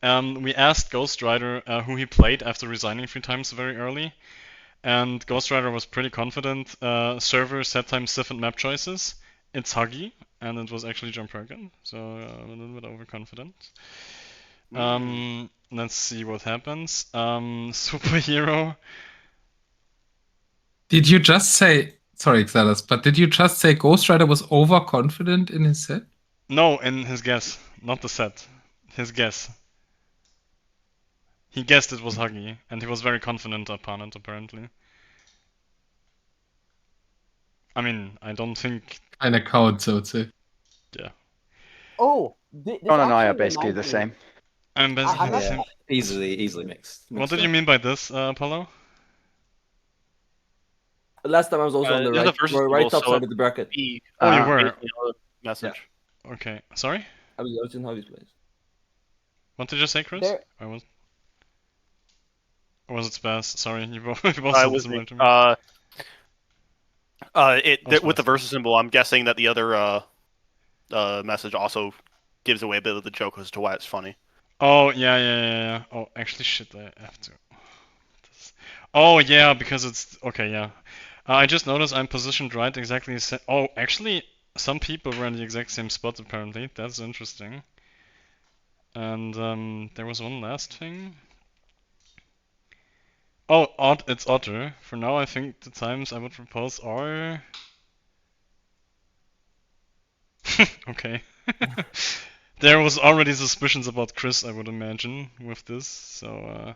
We asked Ghost Rider who he played after resigning 3 times very early, and Ghost Rider was pretty confident. Server, set time, Sif, and map choices. It's Huggy, and it was actually John Perkin, so a little bit overconfident. Let's see what happens. Superhero. Did you just say, sorry, Xalas, but did you just say Ghost Rider was overconfident in his set? No, in his guess, not the set. His guess. He guessed it was Huggy, and he was very confident upon it, apparently. I mean, I don't think. Eine Code, so to say. Yeah. Oh, this Ron and I are actually basically the reminds me- same. I'm basically I'm the not- same. Easily mixed. What did you mean by this, Apollo? Last time I was also on the There's a right, versus right symbol, top so side of the bracket. Oh, you were. basically a message. Okay. Sorry. I was in Hobby's place. What did you say, Chris? There- Or was it Spaz? Sorry, you both said Was similar me. to me. With the versus symbol, I'm guessing that the other message also gives away a bit of the joke as to why it's funny. Oh, yeah. Oh, actually, shit, I have to. Oh, yeah, because it's... Okay, yeah. I just noticed I'm positioned right exactly the same... Oh, actually, some people were in the exact same spot, apparently. That's interesting. And, there was one last thing. Oh, it's Otter. For now, I think the times I would propose are... Okay. There was already suspicions about Chris, I would imagine, with this, so...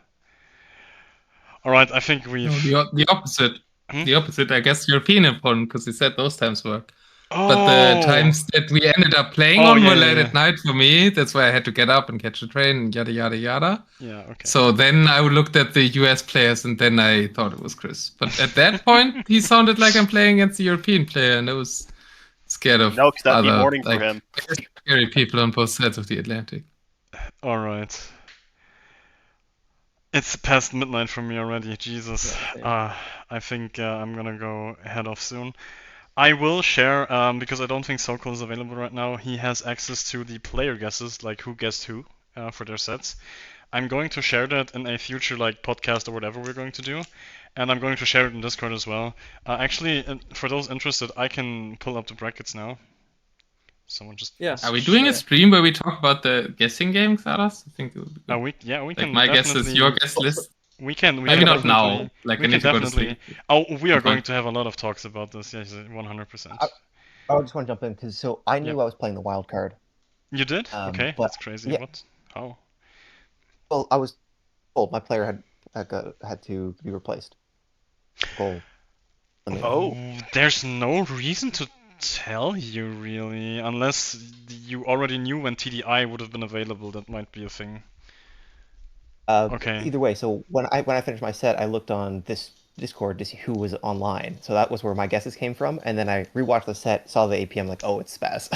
Alright, I think we've... No, the opposite. Hmm? The opposite, I guess, European opponent, because he said those times work. Oh! But the times that we ended up playing Oh, on yeah, were yeah, late yeah. at night for me. That's why I had to get up and catch a train and yada yada yada. Yeah, okay. So then I looked at the US players and then I thought it was Chris. But at that point, he sounded like I'm playing against the European player, and I was scared of No, because that'd be other, morning for like, him. scary people on both sides of the Atlantic. Alright. It's past midnight for me already, Jesus. I think I'm gonna go head off soon. I will share, because I don't think Sokol is available right now, he has access to the player guesses, like who guessed who, for their sets. I'm going to share that in a future like podcast or whatever we're going to do, and I'm going to share it in Discord as well. Actually, for those interested, I can pull up the brackets now. Someone just... Yeah. Are we doing a stream where we talk about the guessing game, Saras? I think it would be good. we Like, can my guess is definitely- your guest list. We can Maybe not now. definitely- Like, we I can need to go to definitely. sleep. Oh, we are Okay. going to have a lot of talks about this. Yes, 100%. I just want to jump in because I knew I was playing the wild card. You did? Okay, but- that's crazy. yeah. What? How? Well, I was told my player had to be replaced. Goal. Oh. There's no reason to tell you really, unless you already knew when TDI would have been available. That might be a thing. Okay. Either way, so when I finished my set, I looked on this Discord to see who was online. So that was where my guesses came from, and then I rewatched the set, saw the APM, like, oh, it's Spaz.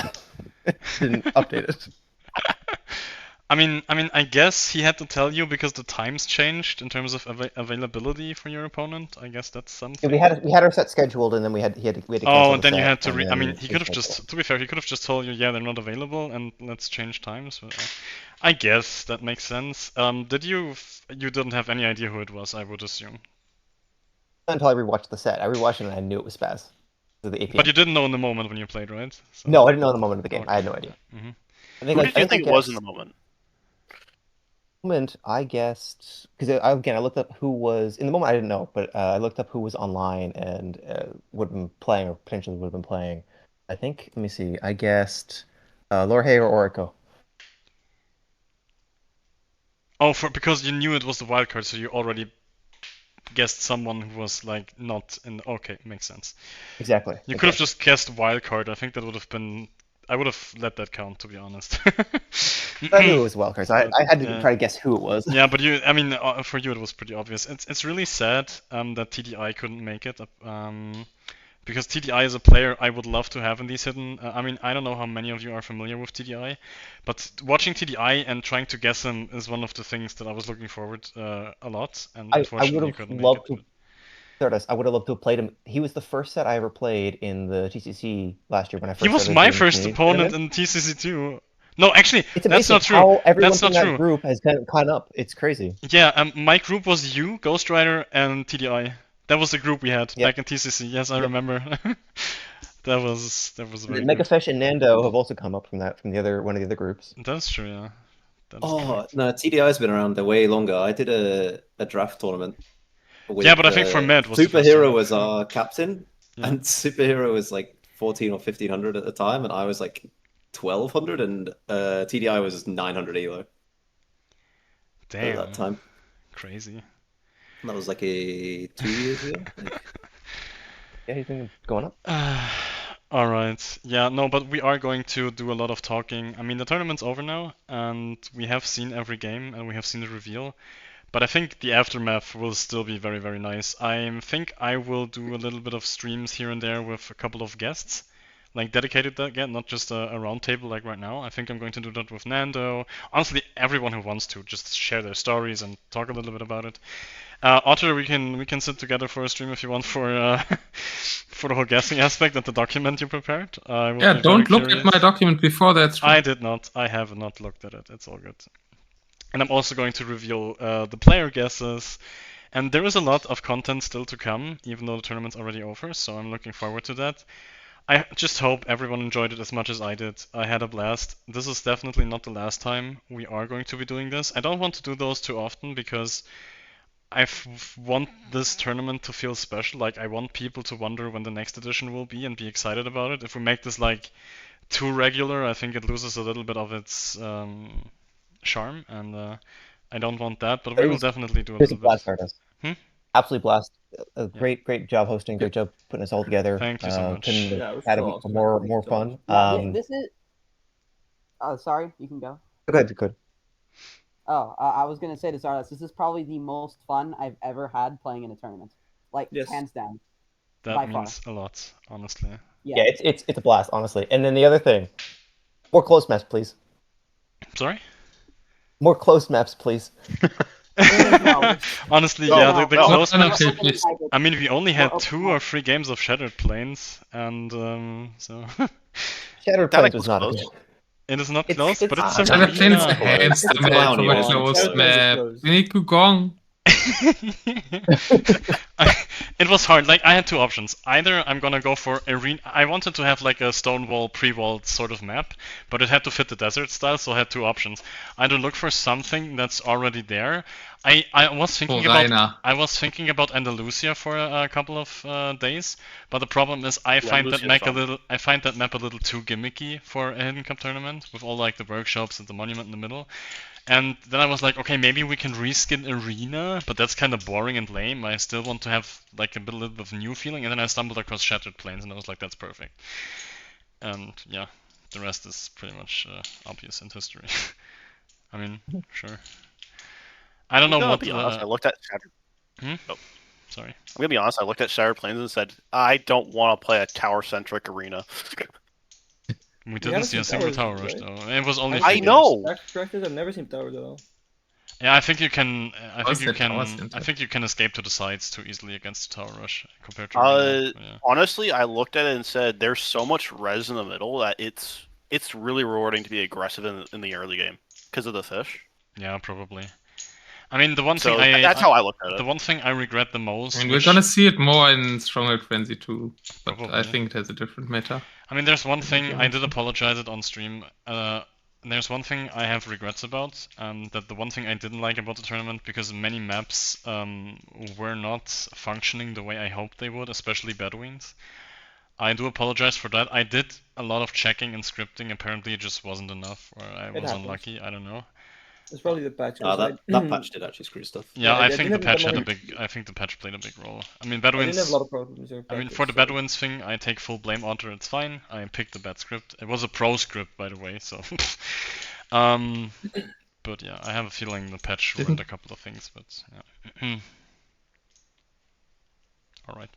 Didn't update it. I guess he had to tell you because the times changed in terms of availability for your opponent. I guess that's something. Yeah, we had our set scheduled, and then we had to cancel Oh, the and then you set, had to. and I mean, then he could have reschedule. just. To be fair, he could have just told you, yeah, they're not available, and let's change times. But I guess that makes sense. Did you? You didn't have any idea who it was, I would assume. Until I rewatched the set. I rewatched it and I knew it was Spaz. So the APM. But you didn't know in the moment when you played, right? So... No, I didn't know in the moment of the game. I had no idea. Mm-hmm. I think Who did you think it was in the moment? I guessed because I looked up who was in the moment. I didn't know, but I looked up who was online and would have been playing or potentially would have been playing. I think. Let me see. I guessed Lorhe or Orico. Oh, because you knew it was the wild card, so you already guessed someone who was like not in. Okay, makes sense. Exactly. You could have just guessed wild card. I think that would have been. I would have let that count, to be honest. I knew it was wild cards. I had to try to guess who it was. Yeah, but you. I mean, for you it was pretty obvious. It's really sad that TDI couldn't make it. Because TDI is a player I would love to have in these hidden. I mean, I don't know how many of you are familiar with TDI, but watching TDI and trying to guess him is one of the things that I was looking forward a lot. And I unfortunately, would have couldn't loved make it. to. I would have loved to have played him. He was the first set I ever played in the TCC last year when I first. He was started my doing first community opponent tournament. in TCC too. No, actually, It's that's amazing not true. how everyone That's from not that true. group has gone up. It's crazy. Yeah, my group was you, Ghost Rider, and TDI. That was the group we had Yep. back in TCC. Yes, I remember. That was very good. Megafish and Nando have also come up from one of the other groups. That's true, yeah. That is Oh correct. no, TDI's been around way longer. I did a draft tournament. With, Yeah, but I think for Med was the first Superhero one. was our captain, Yeah. and Superhero was like 14 or 1500 at the time, and I was like 1200, and TDI was 900 elo at Damn. that time. Crazy. And that was like 2 years ago. Yeah, he's been going up. All right. Yeah, no, but we are going to do a lot of talking. I mean, the tournament's over now, and we have seen every game, and we have seen the reveal. But I think the aftermath will still be very, very nice. I think I will do a little bit of streams here and there with a couple of guests, like dedicated that again, not just a roundtable like right now. I think I'm going to do that with Nando. Honestly, everyone who wants to just share their stories and talk a little bit about it. Otter, we can sit together for a stream if you want for for the whole guessing aspect and the document you prepared. Yeah, don't look at my document before that stream. I did not. I have not looked at it. It's all good. And I'm also going to reveal the player guesses. And there is a lot of content still to come, even though the tournament's already over, so I'm looking forward to that. I just hope everyone enjoyed it as much as I did. I had a blast. This is definitely not the last time we are going to be doing this. I don't want to do those too often because I want this tournament to feel special. Like, I want people to wonder when the next edition will be and be excited about it. If we make this like too regular, I think it loses a little bit of its charm, and I don't want that. But we will definitely do a little blast, bit. Artist. Absolutely blast. Great job hosting. Great job putting us all together. Thank you so much. Couldn't Yeah, it was have so had awesome. more fun. This is. Oh, sorry. You can go. Good. Oh, I was gonna say to Zardas, this is probably the most fun I've ever had playing in a tournament. Like, Yes. hands down. That by means a lot, honestly. Yeah, it's a blast, honestly. And then the other thing, more close maps, please. Sorry? More close maps, please. Honestly, No, yeah, the no. close No, maps. please. I mean, we only had 2 or 3 games of Shattered Plains, and so Shattered That Plains was was not close. good. it is not It's- close, but it's- it's Shattered Plains arena. hands the It's map clown, for you a know. close Shattered Plains is map. close. We need Gugong. It was hard. Like, I had 2 options. Either I'm gonna go for arena. I wanted to have like a stone wall, pre-walled sort of map, but it had to fit the desert style, so I had 2 options. Either look for something that's already there. I was thinking Rainer. about Andalusia for a couple of days, but the problem is I find that map a little too gimmicky for a Hidden Cup tournament with all like the workshops and the monument in the middle. And then I was like, okay, maybe we can reskin Arena, but that's kind of boring and lame. I still want to have like a little bit of new feeling. And then I stumbled across Shattered Plains, and I was like, that's perfect. And yeah, the rest is pretty much obvious in history. I mean, sure. I don't know I'm what. gonna be honest, I looked at Shattered. Oh, sorry. I'm gonna be honest. I looked at Shattered Plains and said, I don't want to play a tower-centric arena. We didn't see a single tower rush though. It was only. I 3 games. know. Correctors, I've never seen towers at all. Yeah, I think you can. I Was think you it? I was can. into I it. think you can escape to the sides too easily against the tower rush compared to. Arena. Yeah. Honestly, I looked at it and said, there's so much res in the middle that it's really rewarding to be aggressive in the early game because of the fish. Yeah, probably. I mean, the one So thing that's how I looked at it. The one thing I regret the most. I mean, we're which- gonna see it more in Stronghold Frenzy 2, but I Probably. think it has a different meta. I mean, there's one thing I did apologize it on stream. There's one thing I have regrets about. That the one thing I didn't like about the tournament because many maps were not functioning the way I hoped they would, especially Bedouins. I do apologize for that. I did a lot of checking and scripting. Apparently, it just wasn't enough, or I was happens. unlucky. I don't know. It's probably the patch. That patch did actually screw stuff. Yeah, Yeah, I they think the didn't have patch had a much. big. I think the patch played a big role. I mean, I Bedouins. didn't have a lot of problems. I mean, for the Bedouins thing, I take full blame. Otter, it's fine. I picked the bad script. It was a pro script, by the way. So, but yeah, I have a feeling the patch ruined a couple of things. But yeah. All right.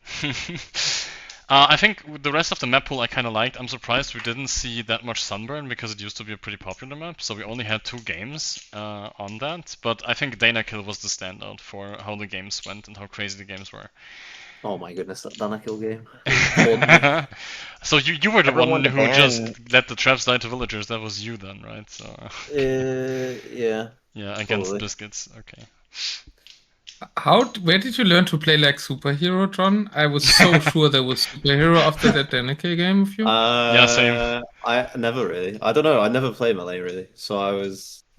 I think the rest of the map pool I kind of liked. I'm surprised we didn't see that much Sunburn because it used to be a pretty popular map. So we only had 2 games on that. But I think Danakill was the standout for how the games went and how crazy the games were. Oh my goodness, that Danakill game. So you were the Everyone one to who ban- just let the traps die to villagers. That was you then, right? So Yeah. yeah, against Probably. biscuits. Okay. Where did you learn to play like superhero, John? I was so sure there was superhero after that Danica game of you. Yeah, same. I never really. I don't know. I never played melee really, so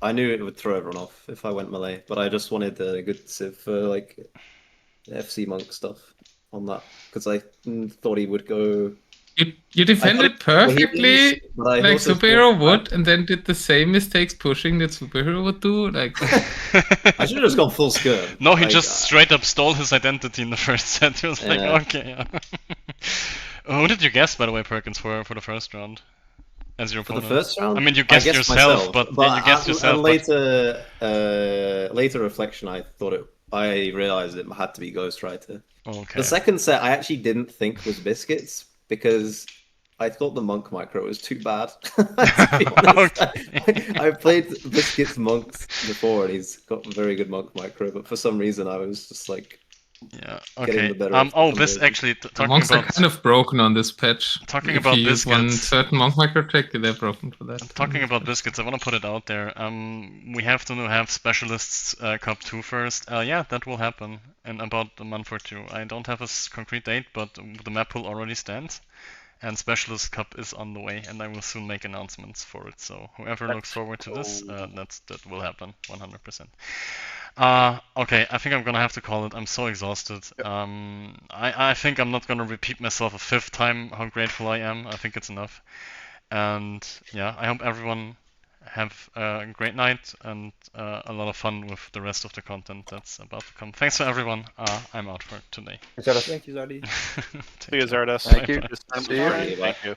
I knew it would throw everyone off if I went melee, but I just wanted a good civ for like FC monk stuff on that because I thought he would go. You defended perfectly but I like also superhero thought- would, and then did the same mistakes pushing that superhero would do. Like I should have just gone full skirt. No, he Like, just straight up stole his identity in the first set. He was like, Yeah. okay, yeah. Who did you guess, by the way, Perkins, for the first round? As your For the opponent? first round, I mean, you guessed yourself, myself, but you guessed yourself. On later reflection, I realized it had to be Ghostwriter. Okay. The second set I actually didn't think was Biscuits because I thought the Monk micro was too bad. To be honest. I played Biscuits Monks before and he's got a very good Monk micro, but for some reason I was just like getting the better of oh, the this conversion. actually The talking monks are about kind of broken on this patch. talking If about you use one Biscuits. certain monk micro trick, they're broken for that. Talking about Biscuits, I want to put it out there. We have to have Specialists Cup 2 first. Yeah, that will happen in about a month or two. I don't have a concrete date, but the map pool already stands. And Specialist Cup is on the way, and I will soon make announcements for it. So whoever looks forward to this, that will happen 100%. Okay, I think I'm gonna have to call it. I'm so exhausted. I think I'm not gonna repeat myself a 5th time how grateful I am. I think it's enough. And yeah, I hope everyone have a great night and a lot of fun with the rest of the content that's about to come. Thanks to everyone. I'm out for today. Thank you, Zardy. See you, Zardes. Thank you. Bye. See you. Thank you.